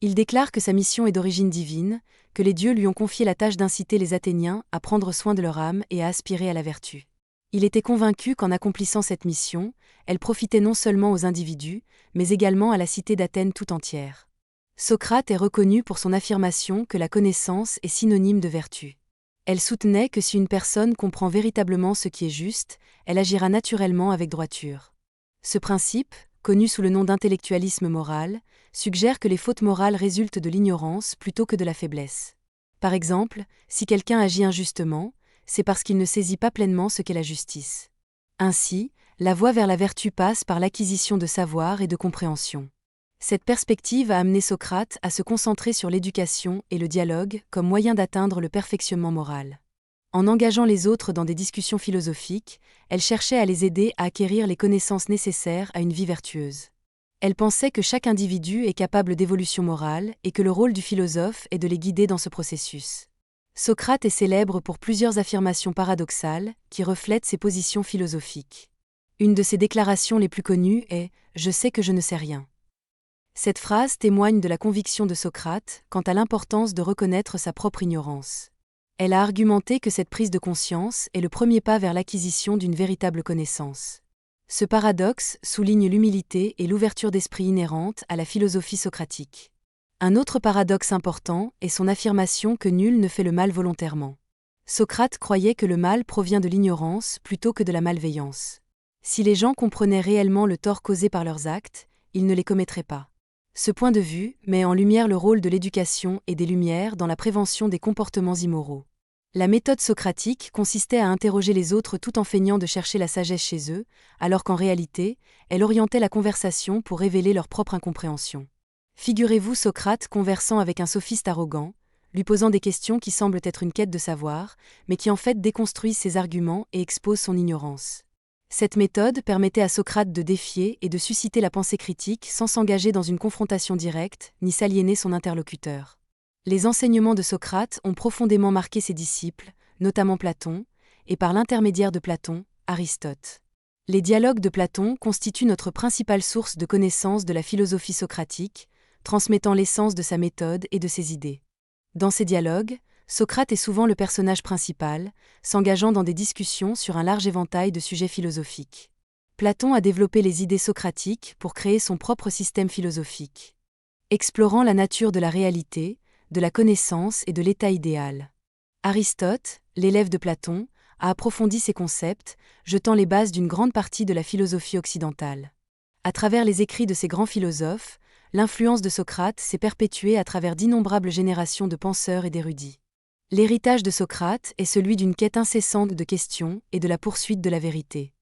[SPEAKER 1] Il déclare que sa mission est d'origine divine, que les dieux lui ont confié la tâche d'inciter les Athéniens à prendre soin de leur âme et à aspirer à la vertu. Il était convaincu qu'en accomplissant cette mission, elle profitait non seulement aux individus, mais également à la cité d'Athènes tout entière. Socrate est reconnu pour son affirmation que la connaissance est synonyme de vertu. Elle soutenait que si une personne comprend véritablement ce qui est juste, elle agira naturellement avec droiture. Ce principe, connu sous le nom d'intellectualisme moral, suggère que les fautes morales résultent de l'ignorance plutôt que de la faiblesse. Par exemple, si quelqu'un agit injustement, c'est parce qu'il ne saisit pas pleinement ce qu'est la justice. Ainsi, la voie vers la vertu passe par l'acquisition de savoir et de compréhension. Cette perspective a amené Socrate à se concentrer sur l'éducation et le dialogue comme moyen d'atteindre le perfectionnement moral. En engageant les autres dans des discussions philosophiques, elle cherchait à les aider à acquérir les connaissances nécessaires à une vie vertueuse. Elle pensait que chaque individu est capable d'évolution morale et que le rôle du philosophe est de les guider dans ce processus. Socrate est célèbre pour plusieurs affirmations paradoxales qui reflètent ses positions philosophiques. Une de ses déclarations les plus connues est « Je sais que je ne sais rien ». Cette phrase témoigne de la conviction de Socrate quant à l'importance de reconnaître sa propre ignorance. Elle a argumenté que cette prise de conscience est le premier pas vers l'acquisition d'une véritable connaissance. Ce paradoxe souligne l'humilité et l'ouverture d'esprit inhérente à la philosophie socratique. Un autre paradoxe important est son affirmation que nul ne fait le mal volontairement. Socrate croyait que le mal provient de l'ignorance plutôt que de la malveillance. Si les gens comprenaient réellement le tort causé par leurs actes, ils ne les commettraient pas. Ce point de vue met en lumière le rôle de l'éducation et des Lumières dans la prévention des comportements immoraux. La méthode socratique consistait à interroger les autres tout en feignant de chercher la sagesse chez eux, alors qu'en réalité, elle orientait la conversation pour révéler leur propre incompréhension. Figurez-vous Socrate conversant avec un sophiste arrogant, lui posant des questions qui semblent être une quête de savoir, mais qui en fait déconstruisent ses arguments et exposent son ignorance. Cette méthode permettait à Socrate de défier et de susciter la pensée critique sans s'engager dans une confrontation directe, ni s'aliéner son interlocuteur. Les enseignements de Socrate ont profondément marqué ses disciples, notamment Platon, et par l'intermédiaire de Platon, Aristote. Les dialogues de Platon constituent notre principale source de connaissance de la philosophie socratique, transmettant l'essence de sa méthode et de ses idées. Dans ces dialogues, Socrate est souvent le personnage principal, s'engageant dans des discussions sur un large éventail de sujets philosophiques. Platon a développé les idées socratiques pour créer son propre système philosophique. Explorant la nature de la réalité, de la connaissance et de l'état idéal. Aristote, l'élève de Platon, a approfondi ces concepts, jetant les bases d'une grande partie de la philosophie occidentale. À travers les écrits de ces grands philosophes, l'influence de Socrate s'est perpétuée à travers d'innombrables générations de penseurs et d'érudits. L'héritage de Socrate est celui d'une quête incessante de questions et de la poursuite de la vérité.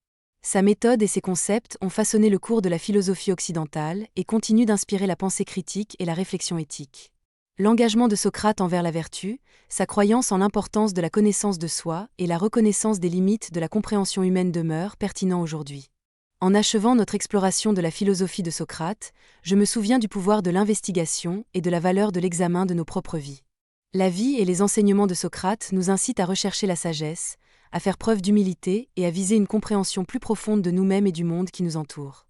[SPEAKER 1] Sa méthode et ses concepts ont façonné le cours de la philosophie occidentale et continuent d'inspirer la pensée critique et la réflexion éthique. L'engagement de Socrate envers la vertu, sa croyance en l'importance de la connaissance de soi et la reconnaissance des limites de la compréhension humaine demeurent pertinents aujourd'hui. En achevant notre exploration de la philosophie de Socrate, je me souviens du pouvoir de l'investigation et de la valeur de l'examen de nos propres vies. La vie et les enseignements de Socrate nous incitent à rechercher la sagesse, à faire preuve d'humilité et à viser une compréhension plus profonde de nous-mêmes et du monde qui nous entoure.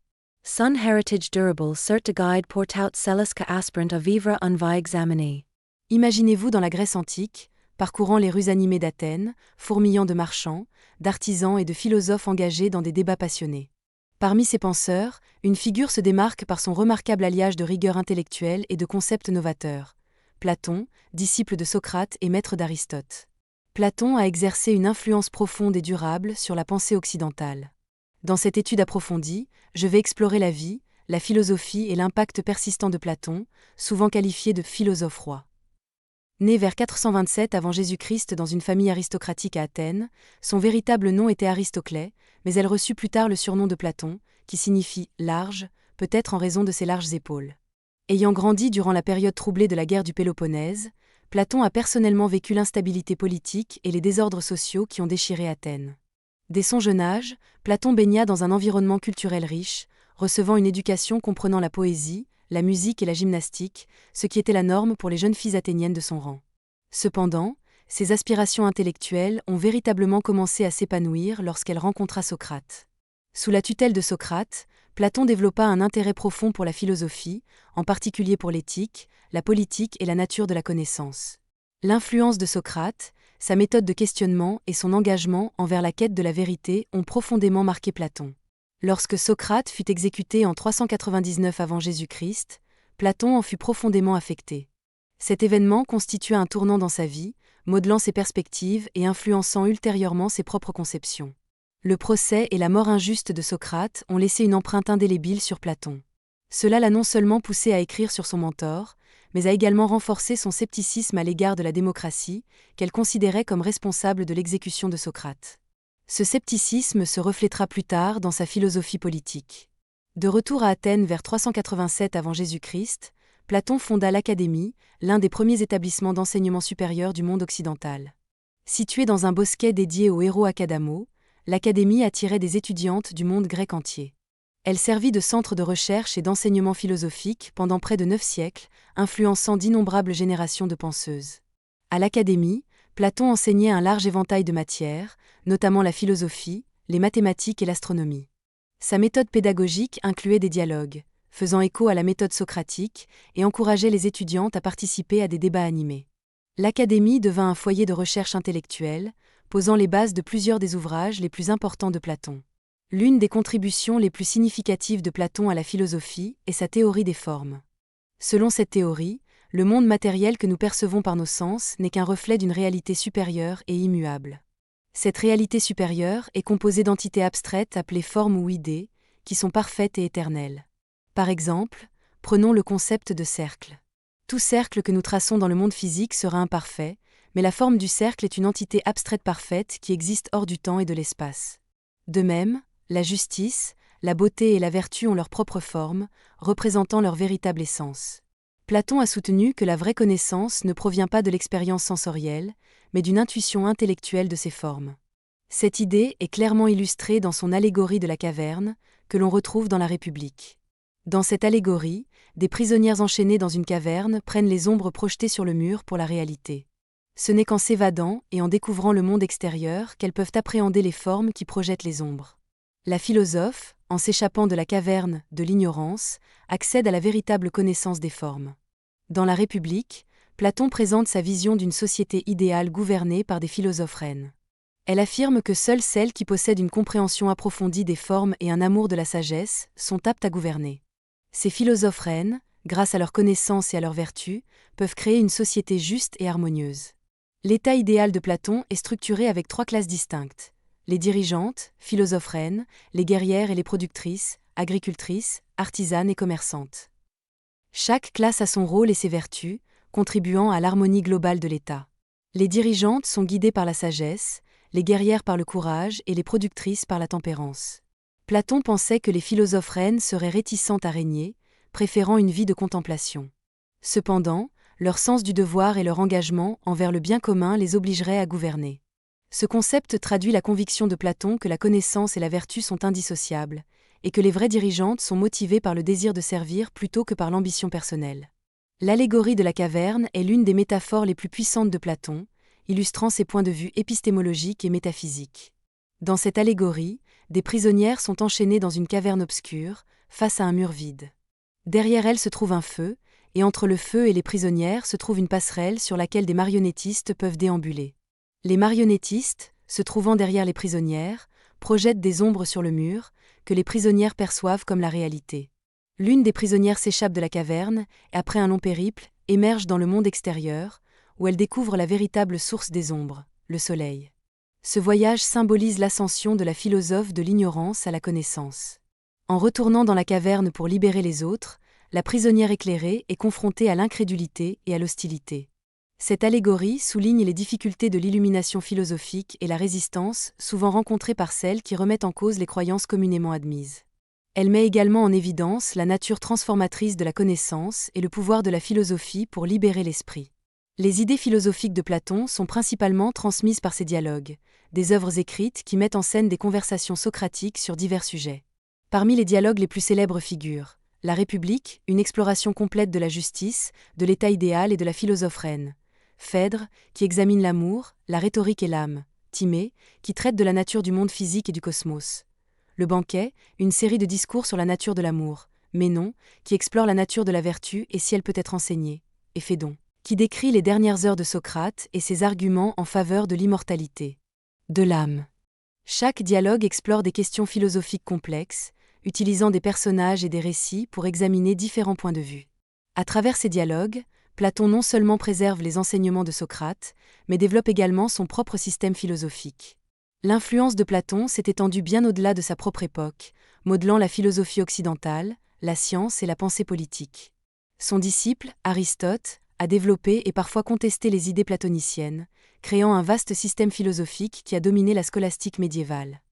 [SPEAKER 2] Sun heritage durable cert de guide portout celis ca aspirant a vivre un vie examiné.
[SPEAKER 1] Imaginez-vous dans la Grèce antique, parcourant les rues animées d'Athènes, fourmillant de marchands, d'artisans et de philosophes engagés dans des débats passionnés. Parmi ces penseurs, une figure se démarque par son remarquable alliage de rigueur intellectuelle et de concepts novateurs. Platon, disciple de Socrate et maître d'Aristote. Platon a exercé une influence profonde et durable sur la pensée occidentale. Dans cette étude approfondie, je vais explorer la vie, la philosophie et l'impact persistant de Platon, souvent qualifié de philosophe roi. Né vers 427 avant Jésus-Christ dans une famille aristocratique à Athènes, son véritable nom était Aristoclès, mais elle reçut plus tard le surnom de Platon, qui signifie « large », peut-être en raison de ses larges épaules. Ayant grandi durant la période troublée de la guerre du Péloponnèse, Platon a personnellement vécu l'instabilité politique et les désordres sociaux qui ont déchiré Athènes. Dès son jeune âge, Platon baigna dans un environnement culturel riche, recevant une éducation comprenant la poésie, la musique et la gymnastique, ce qui était la norme pour les jeunes filles athéniennes de son rang. Cependant, ses aspirations intellectuelles ont véritablement commencé à s'épanouir lorsqu'elle rencontra Socrate. Sous la tutelle de Socrate, Platon développa un intérêt profond pour la philosophie, en particulier pour l'éthique, la politique et la nature de la connaissance. L'influence de Socrate, sa méthode de questionnement et son engagement envers la quête de la vérité ont profondément marqué Platon. Lorsque Socrate fut exécuté en 399 avant Jésus-Christ, Platon en fut profondément affecté. Cet événement constitua un tournant dans sa vie, modelant ses perspectives et influençant ultérieurement ses propres conceptions. Le procès et la mort injuste de Socrate ont laissé une empreinte indélébile sur Platon. Cela l'a non seulement poussé à écrire sur son mentor, mais a également renforcé son scepticisme à l'égard de la démocratie, qu'elle considérait comme responsable de l'exécution de Socrate. Ce scepticisme se reflétera plus tard dans sa philosophie politique. De retour à Athènes vers 387 avant Jésus-Christ, Platon fonda l'Académie, l'un des premiers établissements d'enseignement supérieur du monde occidental. Située dans un bosquet dédié au héros Acadamo, l'Académie attirait des étudiantes du monde grec entier. Elle servit de centre de recherche et d'enseignement philosophique pendant près de 9 siècles, influençant d'innombrables générations de penseuses. À l'Académie, Platon enseignait un large éventail de matières, notamment la philosophie, les mathématiques et l'astronomie. Sa méthode pédagogique incluait des dialogues, faisant écho à la méthode socratique, et encourageait les étudiantes à participer à des débats animés. L'Académie devint un foyer de recherche intellectuelle, posant les bases de plusieurs des ouvrages les plus importants de Platon. L'une des contributions les plus significatives de Platon à la philosophie est sa théorie des formes. Selon cette théorie, le monde matériel que nous percevons par nos sens n'est qu'un reflet d'une réalité supérieure et immuable. Cette réalité supérieure est composée d'entités abstraites appelées formes ou idées, qui sont parfaites et éternelles. Par exemple, prenons le concept de cercle. Tout cercle que nous traçons dans le monde physique sera imparfait, mais la forme du cercle est une entité abstraite parfaite qui existe hors du temps et de l'espace. De même, la justice, la beauté et la vertu ont leur propre forme, représentant leur véritable essence. Platon a soutenu que la vraie connaissance ne provient pas de l'expérience sensorielle, mais d'une intuition intellectuelle de ces formes. Cette idée est clairement illustrée dans son allégorie de la caverne, que l'on retrouve dans la République. Dans cette allégorie, des prisonnières enchaînées dans une caverne prennent les ombres projetées sur le mur pour la réalité. Ce n'est qu'en s'évadant et en découvrant le monde extérieur qu'elles peuvent appréhender les formes qui projettent les ombres. La philosophe, en s'échappant de la caverne de l'ignorance, accède à la véritable connaissance des formes. Dans la République, Platon présente sa vision d'une société idéale gouvernée par des philosophes reines. Elle affirme que seules celles qui possèdent une compréhension approfondie des formes et un amour de la sagesse sont aptes à gouverner. Ces philosophes reines, grâce à leur connaissance et à leur vertu, peuvent créer une société juste et harmonieuse. L'état idéal de Platon est structuré avec 3 classes distinctes: les dirigeantes, philosophes reines, les guerrières et les productrices, agricultrices, artisanes et commerçantes. Chaque classe a son rôle et ses vertus, contribuant à l'harmonie globale de l'État. Les dirigeantes sont guidées par la sagesse, les guerrières par le courage et les productrices par la tempérance. Platon pensait que les philosophes reines seraient réticentes à régner, préférant une vie de contemplation. Cependant, leur sens du devoir et leur engagement envers le bien commun les obligeraient à gouverner. Ce concept traduit la conviction de Platon que la connaissance et la vertu sont indissociables, et que les vraies dirigeantes sont motivées par le désir de servir plutôt que par l'ambition personnelle. L'allégorie de la caverne est l'une des métaphores les plus puissantes de Platon, illustrant ses points de vue épistémologiques et métaphysiques. Dans cette allégorie, des prisonnières sont enchaînées dans une caverne obscure, face à un mur vide. Derrière elles se trouve un feu, et entre le feu et les prisonnières se trouve une passerelle sur laquelle des marionnettistes peuvent déambuler. Les marionnettistes, se trouvant derrière les prisonnières, projettent des ombres sur le mur, que les prisonnières perçoivent comme la réalité. L'une des prisonnières s'échappe de la caverne et, après un long périple, émerge dans le monde extérieur, où elle découvre la véritable source des ombres, le soleil. Ce voyage symbolise l'ascension de la philosophe de l'ignorance à la connaissance. En retournant dans la caverne pour libérer les autres, la prisonnière éclairée est confrontée à l'incrédulité et à l'hostilité. Cette allégorie souligne les difficultés de l'illumination philosophique et la résistance souvent rencontrée par celles qui remettent en cause les croyances communément admises. Elle met également en évidence la nature transformatrice de la connaissance et le pouvoir de la philosophie pour libérer l'esprit. Les idées philosophiques de Platon sont principalement transmises par ses dialogues, des œuvres écrites qui mettent en scène des conversations socratiques sur divers sujets. Parmi les dialogues les plus célèbres figurent La République, une exploration complète de la justice, de l'état idéal et de la philosophe reine. Phèdre, qui examine l'amour, la rhétorique et l'âme. Timée, qui traite de la nature du monde physique et du cosmos. Le Banquet, une série de discours sur la nature de l'amour. Ménon, qui explore la nature de la vertu et si elle peut être enseignée. Et Phédon, qui décrit les dernières heures de Socrate et ses arguments en faveur de l'immortalité de l'âme. Chaque dialogue explore des questions philosophiques complexes, utilisant des personnages et des récits pour examiner différents points de vue. À travers ces dialogues, Platon non seulement préserve les enseignements de Socrate, mais développe également son propre système philosophique. L'influence de Platon s'est étendue bien au-delà de sa propre époque, modelant la philosophie occidentale, la science et la pensée politique. Son disciple, Aristote, a développé et parfois contesté les idées platoniciennes, créant un vaste système philosophique qui a dominé la scolastique médiévale.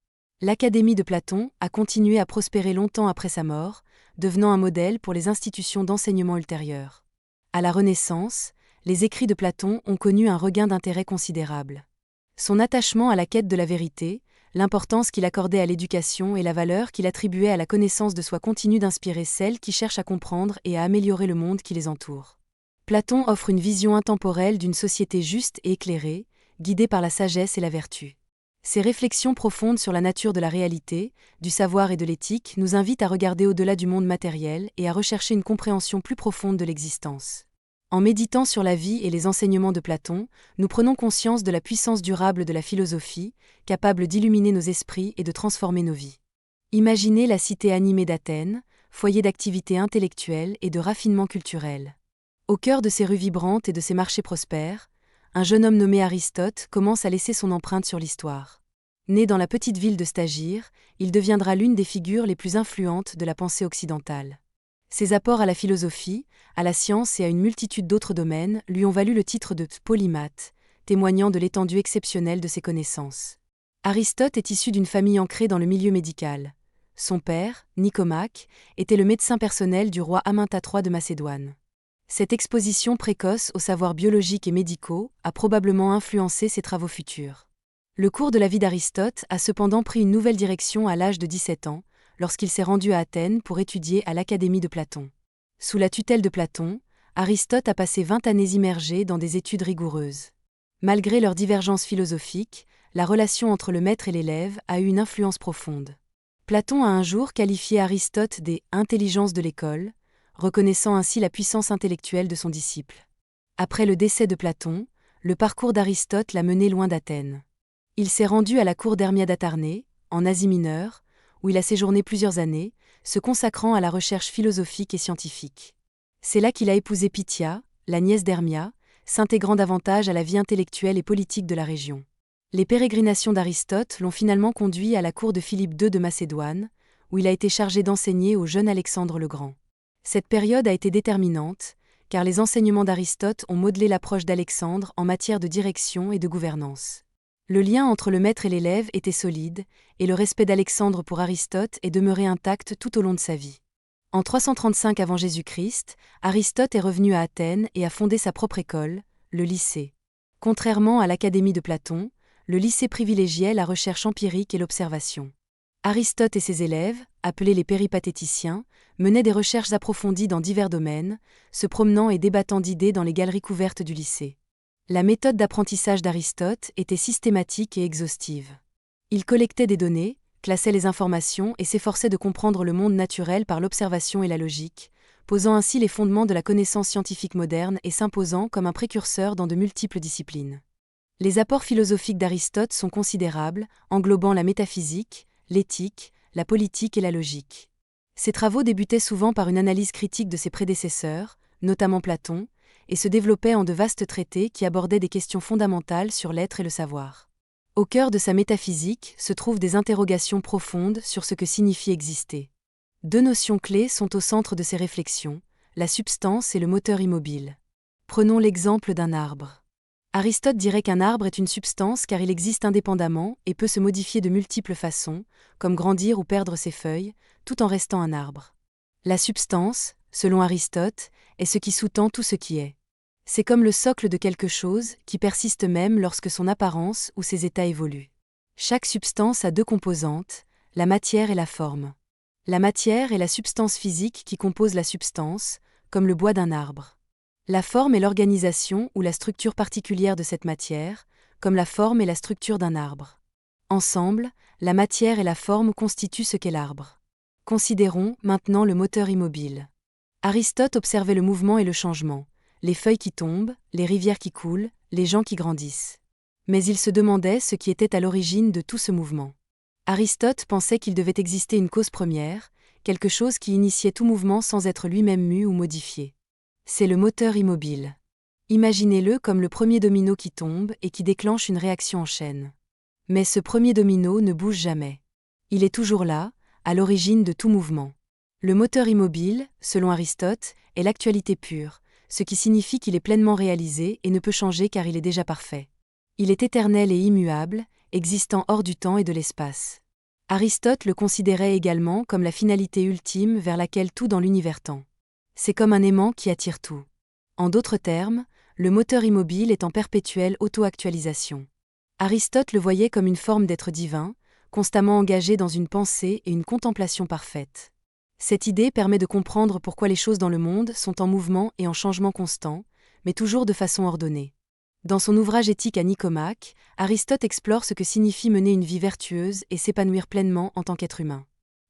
[SPEAKER 1] L'Académie de Platon a continué à prospérer longtemps après sa mort, devenant un modèle pour les institutions d'enseignement ultérieures. À la Renaissance, les écrits de Platon ont connu un regain d'intérêt considérable. Son attachement à la quête de la vérité, l'importance qu'il accordait à l'éducation et la valeur qu'il attribuait à la connaissance de soi continuent d'inspirer celles qui cherchent à comprendre et à améliorer le monde qui les entoure. Platon offre une vision intemporelle d'une société juste et éclairée, guidée par la sagesse et la vertu. Ses réflexions profondes sur la nature de la réalité, du savoir et de l'éthique nous invitent à regarder au-delà du monde matériel et à rechercher une compréhension plus profonde de l'existence. En méditant sur la vie et les enseignements de Platon, nous prenons conscience de la puissance durable de la philosophie, capable d'illuminer nos esprits et de transformer nos vies. Imaginez la cité animée d'Athènes, foyer d'activité intellectuelle et de raffinement culturel. Au cœur de ces rues vibrantes et de ces marchés prospères, un jeune homme nommé Aristote commence à laisser son empreinte sur l'histoire. Né dans la petite ville de Stagyre, il deviendra l'une des figures les plus influentes de la pensée occidentale. Ses apports à la philosophie, à la science et à une multitude d'autres domaines lui ont valu le titre de polymathe, témoignant de l'étendue exceptionnelle de ses connaissances. Aristote est issu d'une famille ancrée dans le milieu médical. Son père, Nicomaque, était le médecin personnel du roi Aminta III de Macédoine. Cette exposition précoce aux savoirs biologiques et médicaux a probablement influencé ses travaux futurs. Le cours de la vie d'Aristote a cependant pris une nouvelle direction à l'âge de 17 ans, lorsqu'il s'est rendu à Athènes pour étudier à l'Académie de Platon. Sous la tutelle de Platon, Aristote a passé 20 années immergé dans des études rigoureuses. Malgré leurs divergences philosophiques, la relation entre le maître et l'élève a eu une influence profonde. Platon a un jour qualifié Aristote des « intelligences de l'école », reconnaissant ainsi la puissance intellectuelle de son disciple. Après le décès de Platon, le parcours d'Aristote l'a mené loin d'Athènes. Il s'est rendu à la cour d'Hermia d'Atarnée, en Asie mineure, où il a séjourné plusieurs années, se consacrant à la recherche philosophique et scientifique. C'est là qu'il a épousé Pythia, la nièce d'Hermia, s'intégrant davantage à la vie intellectuelle et politique de la région. Les pérégrinations d'Aristote l'ont finalement conduit à la cour de Philippe II de Macédoine, où il a été chargé d'enseigner au jeune Alexandre le Grand. Cette période a été déterminante, car les enseignements d'Aristote ont modelé l'approche d'Alexandre en matière de direction et de gouvernance. Le lien entre le maître et l'élève était solide, et le respect d'Alexandre pour Aristote est demeuré intact tout au long de sa vie. En 335 avant Jésus-Christ, Aristote est revenu à Athènes et a fondé sa propre école, le lycée. Contrairement à l'Académie de Platon, le lycée privilégiait la recherche empirique et l'observation. Aristote et ses élèves, appelés les péripatéticiens, menaient des recherches approfondies dans divers domaines, se promenant et débattant d'idées dans les galeries couvertes du lycée. La méthode d'apprentissage d'Aristote était systématique et exhaustive. Il collectait des données, classait les informations et s'efforçait de comprendre le monde naturel par l'observation et la logique, posant ainsi les fondements de la connaissance scientifique moderne et s'imposant comme un précurseur dans de multiples disciplines. Les apports philosophiques d'Aristote sont considérables, englobant la métaphysique, l'éthique, la politique et la logique. Ses travaux débutaient souvent par une analyse critique de ses prédécesseurs, notamment Platon, et se développaient en de vastes traités qui abordaient des questions fondamentales sur l'être et le savoir. Au cœur de sa métaphysique se trouvent des interrogations profondes sur ce que signifie exister. Deux notions clés sont au centre de ses réflexions, la substance et le moteur immobile. Prenons l'exemple d'un arbre. Aristote dirait qu'un arbre est une substance car il existe indépendamment et peut se modifier de multiples façons, comme grandir ou perdre ses feuilles, tout en restant un arbre. La substance, selon Aristote, est ce qui sous-tend tout ce qui est. C'est comme le socle de quelque chose qui persiste même lorsque son apparence ou ses états évoluent. Chaque substance a deux composantes, la matière et la forme. La matière est la substance physique qui compose la substance, comme le bois d'un arbre. La forme est l'organisation ou la structure particulière de cette matière, comme la forme et la structure d'un arbre. Ensemble, la matière et la forme constituent ce qu'est l'arbre. Considérons maintenant le moteur immobile. Aristote observait le mouvement et le changement, les feuilles qui tombent, les rivières qui coulent, les gens qui grandissent. Mais il se demandait ce qui était à l'origine de tout ce mouvement. Aristote pensait qu'il devait exister une cause première, quelque chose qui initiait tout mouvement sans être lui-même mu ou modifié. C'est le moteur immobile. Imaginez-le comme le premier domino qui tombe et qui déclenche une réaction en chaîne. Mais ce premier domino ne bouge jamais. Il est toujours là, à l'origine de tout mouvement. Le moteur immobile, selon Aristote, est l'actualité pure, ce qui signifie qu'il est pleinement réalisé et ne peut changer car il est déjà parfait. Il est éternel et immuable, existant hors du temps et de l'espace. Aristote le considérait également comme la finalité ultime vers laquelle tout dans l'univers tend. C'est comme un aimant qui attire tout. En d'autres termes, le moteur immobile est en perpétuelle auto-actualisation. Aristote le voyait comme une forme d'être divin, constamment engagé dans une pensée et une contemplation parfaite. Cette idée permet de comprendre pourquoi les choses dans le monde sont en mouvement et en changement constant, mais toujours de façon ordonnée. Dans son ouvrage Éthique à Nicomaque, Aristote explore ce que signifie mener une vie vertueuse et s'épanouir pleinement en tant qu'être humain.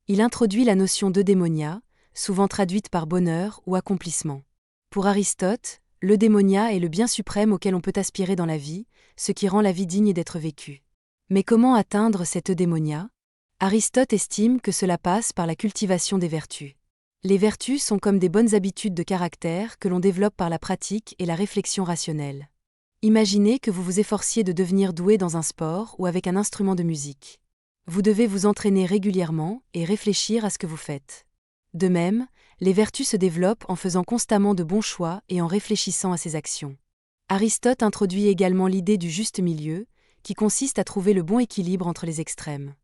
[SPEAKER 1] Il introduit la notion d'eudémonia, souvent traduite par bonheur ou accomplissement. Pour Aristote, l'eudémonia est le bien suprême auquel on peut aspirer dans la vie, ce qui rend la vie digne d'être vécue. Mais comment atteindre cette eudémonia ? Aristote estime que cela passe par la cultivation des vertus. Les vertus sont comme des bonnes habitudes de caractère que l'on développe par la pratique et la réflexion rationnelle. Imaginez que vous vous efforciez de devenir doué dans un sport ou avec un instrument de musique. Vous devez vous entraîner régulièrement et réfléchir à ce que vous faites. De même, les vertus se développent en faisant constamment de bons choix et en réfléchissant à ses actions. Aristote introduit également l'idée du juste milieu, qui consiste à trouver le bon équilibre entre les extrêmes.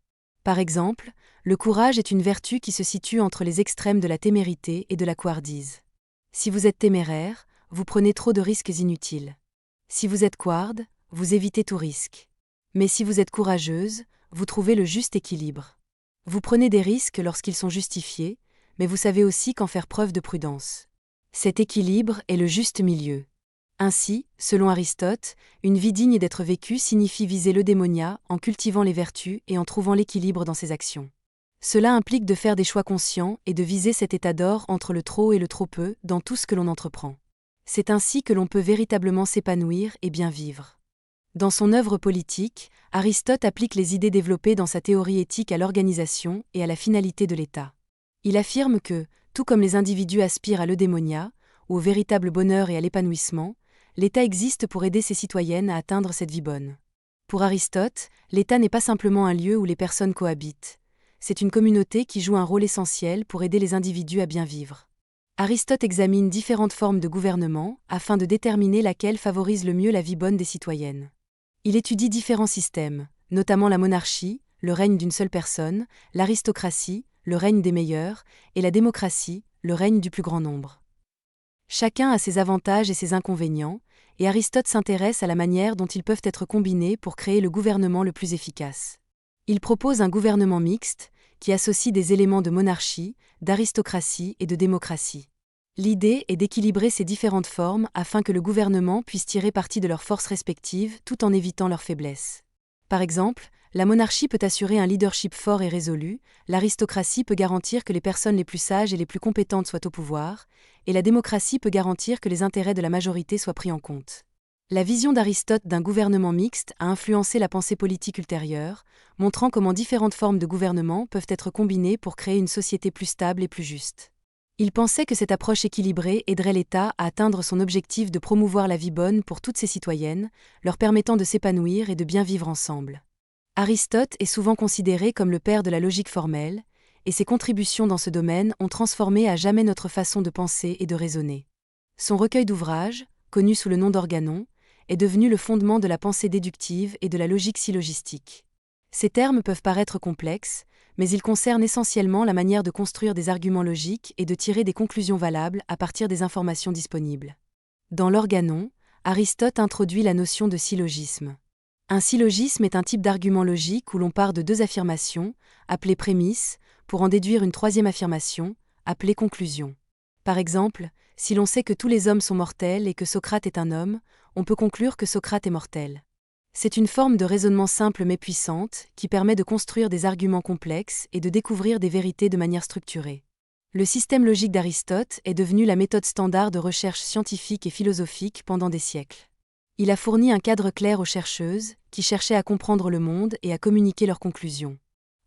[SPEAKER 1] Par exemple, le courage est une vertu qui se situe entre les extrêmes de la témérité et de la couardise. Si vous êtes téméraire, vous prenez trop de risques inutiles. Si vous êtes couarde, vous évitez tout risque. Mais si vous êtes courageuse, vous trouvez le juste équilibre. Vous prenez des risques lorsqu'ils sont justifiés, mais vous savez aussi qu'en faire preuve de prudence. Cet équilibre est le juste milieu. Ainsi, selon Aristote, une vie digne d'être vécue signifie viser l'eudémonia en cultivant les vertus et en trouvant l'équilibre dans ses actions. Cela implique de faire des choix conscients et de viser cet état d'or entre le trop et le trop peu dans tout ce que l'on entreprend. C'est ainsi que l'on peut véritablement s'épanouir et bien vivre. Dans son œuvre politique, Aristote applique les idées développées dans sa théorie éthique à l'organisation et à la finalité de l'État. Il affirme que, tout comme les individus aspirent à l'eudémonia, ou au véritable bonheur et à l'épanouissement, l'État existe pour aider ses citoyennes à atteindre cette vie bonne. Pour Aristote, l'État n'est pas simplement un lieu où les personnes cohabitent. C'est une communauté qui joue un rôle essentiel pour aider les individus à bien vivre. Aristote examine différentes formes de gouvernement afin de déterminer laquelle favorise le mieux la vie bonne des citoyennes. Il étudie différents systèmes, notamment la monarchie, le règne d'une seule personne, l'aristocratie, le règne des meilleurs, et la démocratie, le règne du plus grand nombre. Chacun a ses avantages et ses inconvénients, et Aristote s'intéresse à la manière dont ils peuvent être combinés pour créer le gouvernement le plus efficace. Il propose un gouvernement mixte, qui associe des éléments de monarchie, d'aristocratie et de démocratie. L'idée est d'équilibrer ces différentes formes afin que le gouvernement puisse tirer parti de leurs forces respectives tout en évitant leurs faiblesses. Par exemple, la monarchie peut assurer un leadership fort et résolu, l'aristocratie peut garantir que les personnes les plus sages et les plus compétentes soient au pouvoir, et la démocratie peut garantir que les intérêts de la majorité soient pris en compte. La vision d'Aristote d'un gouvernement mixte a influencé la pensée politique ultérieure, montrant comment différentes formes de gouvernement peuvent être combinées pour créer une société plus stable et plus juste. Il pensait que cette approche équilibrée aiderait l'État à atteindre son objectif de promouvoir la vie bonne pour toutes ses citoyennes, leur permettant de s'épanouir et de bien vivre ensemble. Aristote est souvent considéré comme le père de la logique formelle, et ses contributions dans ce domaine ont transformé à jamais notre façon de penser et de raisonner. Son recueil d'ouvrages, connu sous le nom d'Organon, est devenu le fondement de la pensée déductive et de la logique syllogistique. Ces termes peuvent paraître complexes, mais ils concernent essentiellement la manière de construire des arguments logiques et de tirer des conclusions valables à partir des informations disponibles. Dans l'Organon, Aristote introduit la notion de syllogisme. Un syllogisme est un type d'argument logique où l'on part de deux affirmations, appelées prémices, pour en déduire une troisième affirmation, appelée conclusion. Par exemple, si l'on sait que tous les hommes sont mortels et que Socrate est un homme, on peut conclure que Socrate est mortel. C'est une forme de raisonnement simple mais puissante qui permet de construire des arguments complexes et de découvrir des vérités de manière structurée. Le système logique d'Aristote est devenu la méthode standard de recherche scientifique et philosophique pendant des siècles. Il a fourni un cadre clair aux chercheuses, qui cherchaient à comprendre le monde et à communiquer leurs conclusions.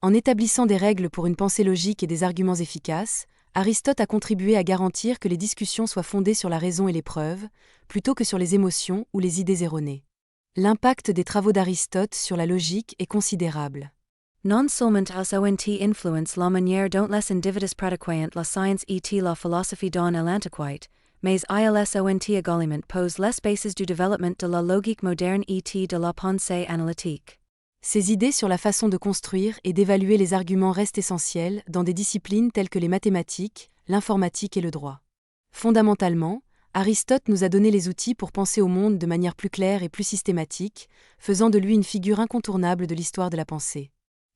[SPEAKER 1] En établissant des règles pour une pensée logique et des arguments efficaces, Aristote a contribué à garantir que les discussions soient fondées sur la raison et les preuves, plutôt que sur les émotions ou les idées erronées. L'impact des travaux d'Aristote sur la logique est considérable.
[SPEAKER 2] Non seulement ont influence la manière dont les individus pratiquent la science et la philosophie dans l'antiquité, mais ils ont également posé les bases du développement de la logique moderne et de la pensée analytique.
[SPEAKER 1] Ces idées sur la façon de construire et d'évaluer les arguments restent essentielles dans des disciplines telles que les mathématiques, l'informatique et le droit. Fondamentalement, Aristote nous a donné les outils pour penser au monde de manière plus claire et plus systématique, faisant de lui une figure incontournable de l'histoire de la pensée.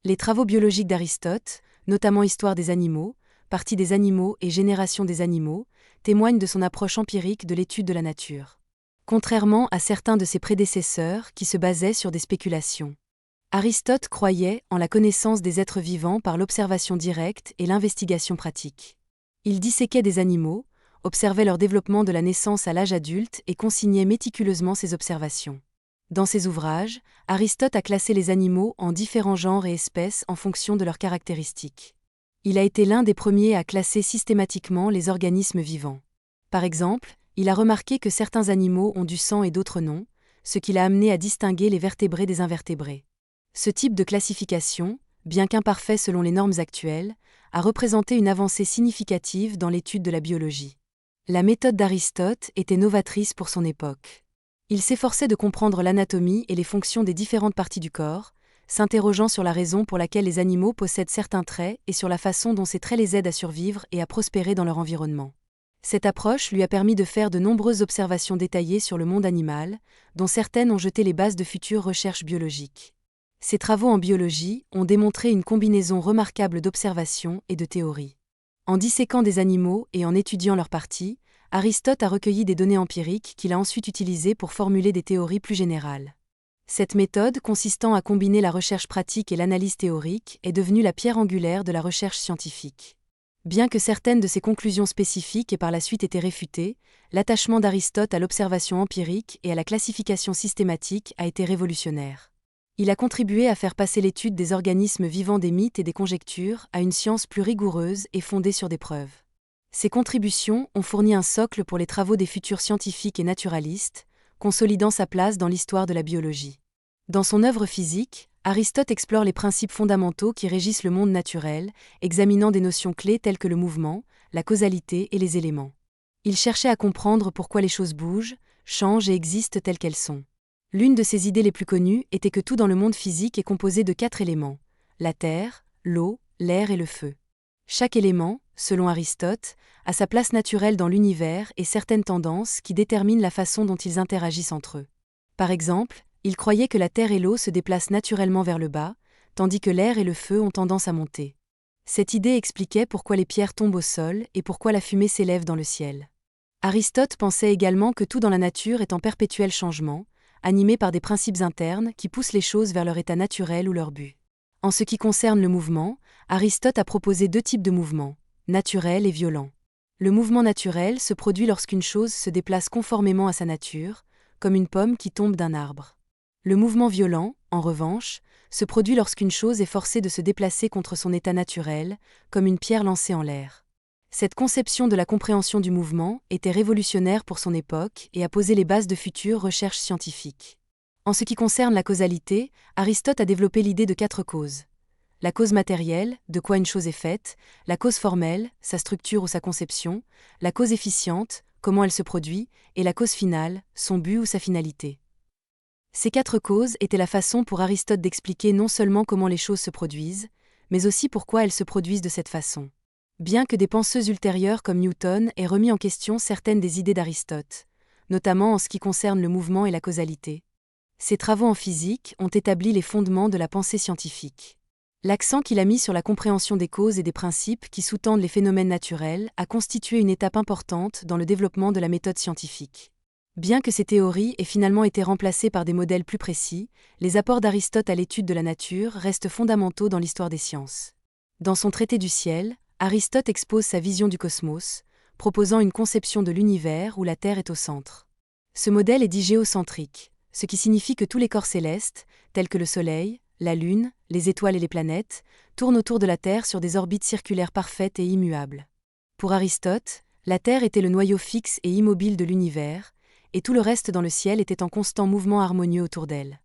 [SPEAKER 1] Les travaux biologiques d'Aristote, notamment Histoire des animaux, Partie des animaux et Génération des animaux, témoignent de son approche empirique de l'étude de la nature. Contrairement à certains de ses prédécesseurs qui se basaient sur des spéculations. Aristote croyait en la connaissance des êtres vivants par l'observation directe et l'investigation pratique. Il disséquait des animaux, observait leur développement de la naissance à l'âge adulte et consignait méticuleusement ses observations. Dans ses ouvrages, Aristote a classé les animaux en différents genres et espèces en fonction de leurs caractéristiques. Il a été l'un des premiers à classer systématiquement les organismes vivants. Par exemple, il a remarqué que certains animaux ont du sang et d'autres non, ce qui l'a amené à distinguer les vertébrés des invertébrés. Ce type de classification, bien qu'imparfait selon les normes actuelles, a représenté une avancée significative dans l'étude de la biologie. La méthode d'Aristote était novatrice pour son époque. Il s'efforçait de comprendre l'anatomie et les fonctions des différentes parties du corps, s'interrogeant sur la raison pour laquelle les animaux possèdent certains traits et sur la façon dont ces traits les aident à survivre et à prospérer dans leur environnement. Cette approche lui a permis de faire de nombreuses observations détaillées sur le monde animal, dont certaines ont jeté les bases de futures recherches biologiques. Ses travaux en biologie ont démontré une combinaison remarquable d'observations et de théories. En disséquant des animaux et en étudiant leurs parties, Aristote a recueilli des données empiriques qu'il a ensuite utilisées pour formuler des théories plus générales. Cette méthode, consistant à combiner la recherche pratique et l'analyse théorique, est devenue la pierre angulaire de la recherche scientifique. Bien que certaines de ses conclusions spécifiques aient par la suite été réfutées, l'attachement d'Aristote à l'observation empirique et à la classification systématique a été révolutionnaire. Il a contribué à faire passer l'étude des organismes vivants des mythes et des conjectures à une science plus rigoureuse et fondée sur des preuves. Ces contributions ont fourni un socle pour les travaux des futurs scientifiques et naturalistes, consolidant sa place dans l'histoire de la biologie. Dans son œuvre physique, Aristote explore les principes fondamentaux qui régissent le monde naturel, examinant des notions clés telles que le mouvement, la causalité et les éléments. Il cherchait à comprendre pourquoi les choses bougent, changent et existent telles qu'elles sont. L'une de ses idées les plus connues était que tout dans le monde physique est composé de 4 éléments: la terre, l'eau, l'air et le feu. Chaque élément, selon Aristote, a sa place naturelle dans l'univers et certaines tendances qui déterminent la façon dont ils interagissent entre eux. Par exemple, il croyait que la terre et l'eau se déplacent naturellement vers le bas, tandis que l'air et le feu ont tendance à monter. Cette idée expliquait pourquoi les pierres tombent au sol et pourquoi la fumée s'élève dans le ciel. Aristote pensait également que tout dans la nature est en perpétuel changement, animé par des principes internes qui poussent les choses vers leur état naturel ou leur but. En ce qui concerne le mouvement, Aristote a proposé 2 types de mouvements, naturel et violent. Le mouvement naturel se produit lorsqu'une chose se déplace conformément à sa nature, comme une pomme qui tombe d'un arbre. Le mouvement violent, en revanche, se produit lorsqu'une chose est forcée de se déplacer contre son état naturel, comme une pierre lancée en l'air. Cette conception de la compréhension du mouvement était révolutionnaire pour son époque et a posé les bases de futures recherches scientifiques. En ce qui concerne la causalité, Aristote a développé l'idée de 4 causes. La cause matérielle, de quoi une chose est faite, la cause formelle, sa structure ou sa conception, la cause efficiente, comment elle se produit, et la cause finale, son but ou sa finalité. Ces 4 causes étaient la façon pour Aristote d'expliquer non seulement comment les choses se produisent, mais aussi pourquoi elles se produisent de cette façon. Bien que des penseurs ultérieurs comme Newton aient remis en question certaines des idées d'Aristote, notamment en ce qui concerne le mouvement et la causalité, ses travaux en physique ont établi les fondements de la pensée scientifique. L'accent qu'il a mis sur la compréhension des causes et des principes qui sous-tendent les phénomènes naturels a constitué une étape importante dans le développement de la méthode scientifique. Bien que ces théories aient finalement été remplacées par des modèles plus précis, les apports d'Aristote à l'étude de la nature restent fondamentaux dans l'histoire des sciences. Dans son traité du ciel, Aristote expose sa vision du cosmos, proposant une conception de l'univers où la Terre est au centre. Ce modèle est dit géocentrique, ce qui signifie que tous les corps célestes, tels que le Soleil, la Lune, les étoiles et les planètes, tournent autour de la Terre sur des orbites circulaires parfaites et immuables. Pour Aristote, la Terre était le noyau fixe et immobile de l'univers, et tout le reste dans le ciel était en constant mouvement harmonieux autour d'elle.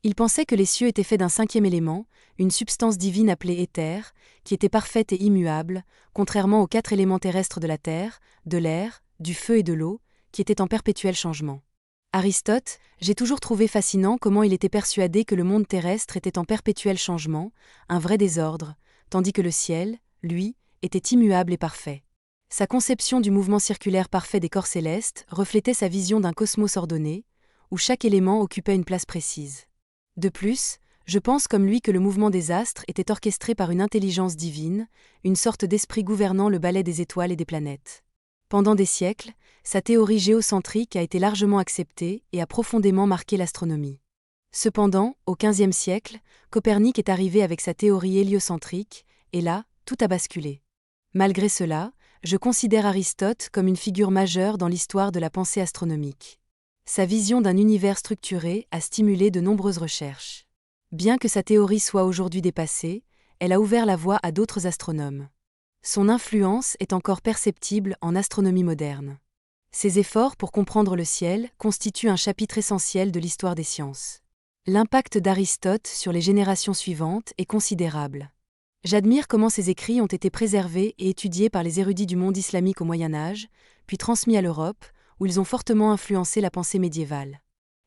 [SPEAKER 1] Il pensait que les cieux étaient faits d'un 5e élément, une substance divine appelée éther, qui était parfaite et immuable, contrairement aux 4 éléments terrestres de la terre, de l'air, du feu et de l'eau, qui étaient en perpétuel changement. Aristote, j'ai toujours trouvé fascinant comment il était persuadé que le monde terrestre était en perpétuel changement, un vrai désordre, tandis que le ciel, lui, était immuable et parfait. Sa conception du mouvement circulaire parfait des corps célestes reflétait sa vision d'un cosmos ordonné, où chaque élément occupait une place précise. De plus, je pense comme lui que le mouvement des astres était orchestré par une intelligence divine, une sorte d'esprit gouvernant le balai des étoiles et des planètes. Pendant des siècles, sa théorie géocentrique a été largement acceptée et a profondément marqué l'astronomie. Cependant, au XVe siècle, Copernic est arrivé avec sa théorie héliocentrique, et là, tout a basculé. Malgré cela, je considère Aristote comme une figure majeure dans l'histoire de la pensée astronomique. Sa vision d'un univers structuré a stimulé de nombreuses recherches. Bien que sa théorie soit aujourd'hui dépassée, elle a ouvert la voie à d'autres astronomes. Son influence est encore perceptible en astronomie moderne. Ses efforts pour comprendre le ciel constituent un chapitre essentiel de l'histoire des sciences. L'impact d'Aristote sur les générations suivantes est considérable. J'admire comment ses écrits ont été préservés et étudiés par les érudits du monde islamique au Moyen Âge, puis transmis à l'Europe, où ils ont fortement influencé la pensée médiévale.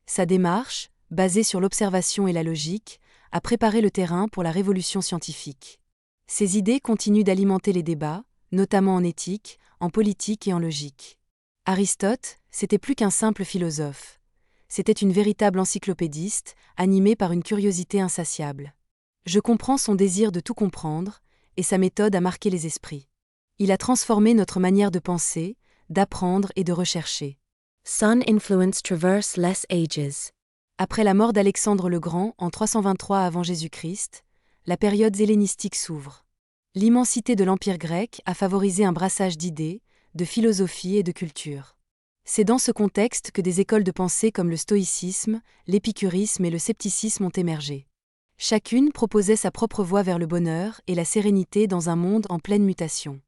[SPEAKER 1] Sa démarche, basée sur l'observation et la logique, a préparé le terrain pour la révolution scientifique. Ses idées continuent d'alimenter les débats, notamment en éthique, en politique et en logique. Aristote, c'était plus qu'un simple philosophe. C'était une véritable encyclopédiste, animée par une curiosité insatiable. Je comprends son désir de tout comprendre, et sa méthode a marqué les esprits. Il a transformé notre manière de penser, d'apprendre et de rechercher.
[SPEAKER 2] Son influence traverse less ages.
[SPEAKER 1] Après la mort d'Alexandre le Grand en 323 avant Jésus-Christ, la période hellénistique s'ouvre. L'immensité de l'Empire grec a favorisé un brassage d'idées, de philosophie et de culture. C'est dans ce contexte que des écoles de pensée comme le stoïcisme, l'épicurisme et le scepticisme ont émergé. Chacune proposait sa propre voie vers le bonheur et la sérénité dans un monde en pleine mutation.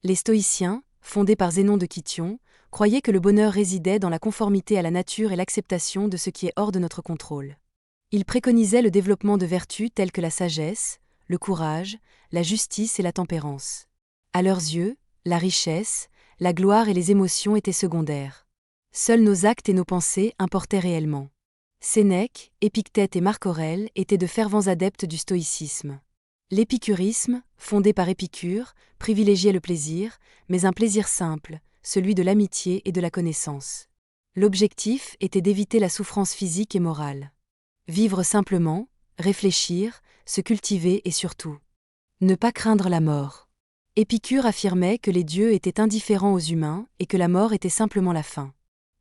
[SPEAKER 1] Les stoïciens, fondés par Zénon de Kition, croyaient que le bonheur résidait dans la conformité à la nature et l'acceptation de ce qui est hors de notre contrôle. Ils préconisaient le développement de vertus telles que la sagesse, le courage, la justice et la tempérance. À leurs yeux, la richesse, la gloire et les émotions étaient secondaires. Seuls nos actes et nos pensées importaient réellement. Sénèque, Épictète et Marc Aurèle étaient de fervents adeptes du stoïcisme. L'épicurisme, fondé par Épicure, privilégiait le plaisir, mais un plaisir simple, celui de l'amitié et de la connaissance. L'objectif était d'éviter la souffrance physique et morale. Vivre simplement, réfléchir, se cultiver et surtout ne pas craindre la mort. Épicure affirmait que les dieux étaient indifférents aux humains et que la mort était simplement la fin.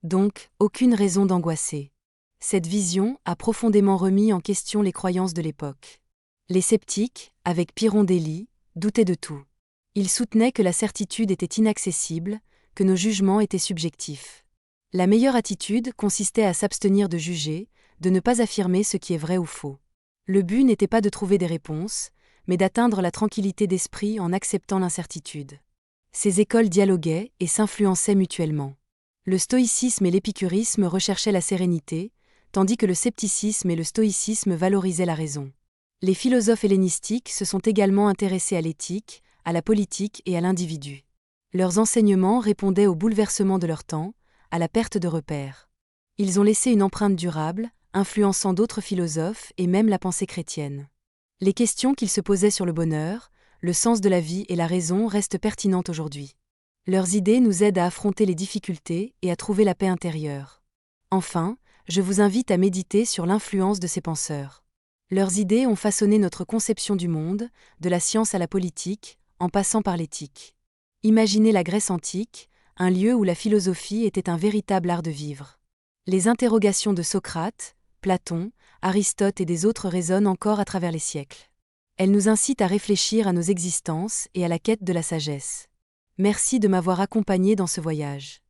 [SPEAKER 1] Donc, aucune raison d'angoisser. Cette vision a profondément remis en question les croyances de l'époque. Les sceptiques, avec Pyrrhon d'Élie, doutaient de tout. Ils soutenaient que la certitude était inaccessible, que nos jugements étaient subjectifs. La meilleure attitude consistait à s'abstenir de juger, de ne pas affirmer ce qui est vrai ou faux. Le but n'était pas de trouver des réponses, mais d'atteindre la tranquillité d'esprit en acceptant l'incertitude. Ces écoles dialoguaient et s'influençaient mutuellement. Le stoïcisme et l'épicurisme recherchaient la sérénité, tandis que le scepticisme et le stoïcisme valorisaient la raison. Les philosophes hellénistiques se sont également intéressés à l'éthique, à la politique et à l'individu. Leurs enseignements répondaient aux bouleversements de leur temps, à la perte de repères. Ils ont laissé une empreinte durable, influençant d'autres philosophes et même la pensée chrétienne. Les questions qu'ils se posaient sur le bonheur, le sens de la vie et la raison restent pertinentes aujourd'hui. Leurs idées nous aident à affronter les difficultés et à trouver la paix intérieure. Enfin, je vous invite à méditer sur l'influence de ces penseurs. Leurs idées ont façonné notre conception du monde, de la science à la politique, en passant par l'éthique. Imaginez la Grèce antique, un lieu où la philosophie était un véritable art de vivre. Les interrogations de Socrate, Platon, Aristote et des autres résonnent encore à travers les siècles. Elles nous incitent à réfléchir à nos existences et à la quête de la sagesse. Merci de m'avoir accompagné dans ce voyage.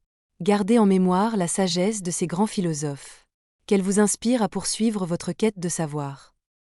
[SPEAKER 1] Gardez en mémoire la sagesse de ces grands philosophes. Qu'elle vous inspire à poursuivre votre quête de savoir.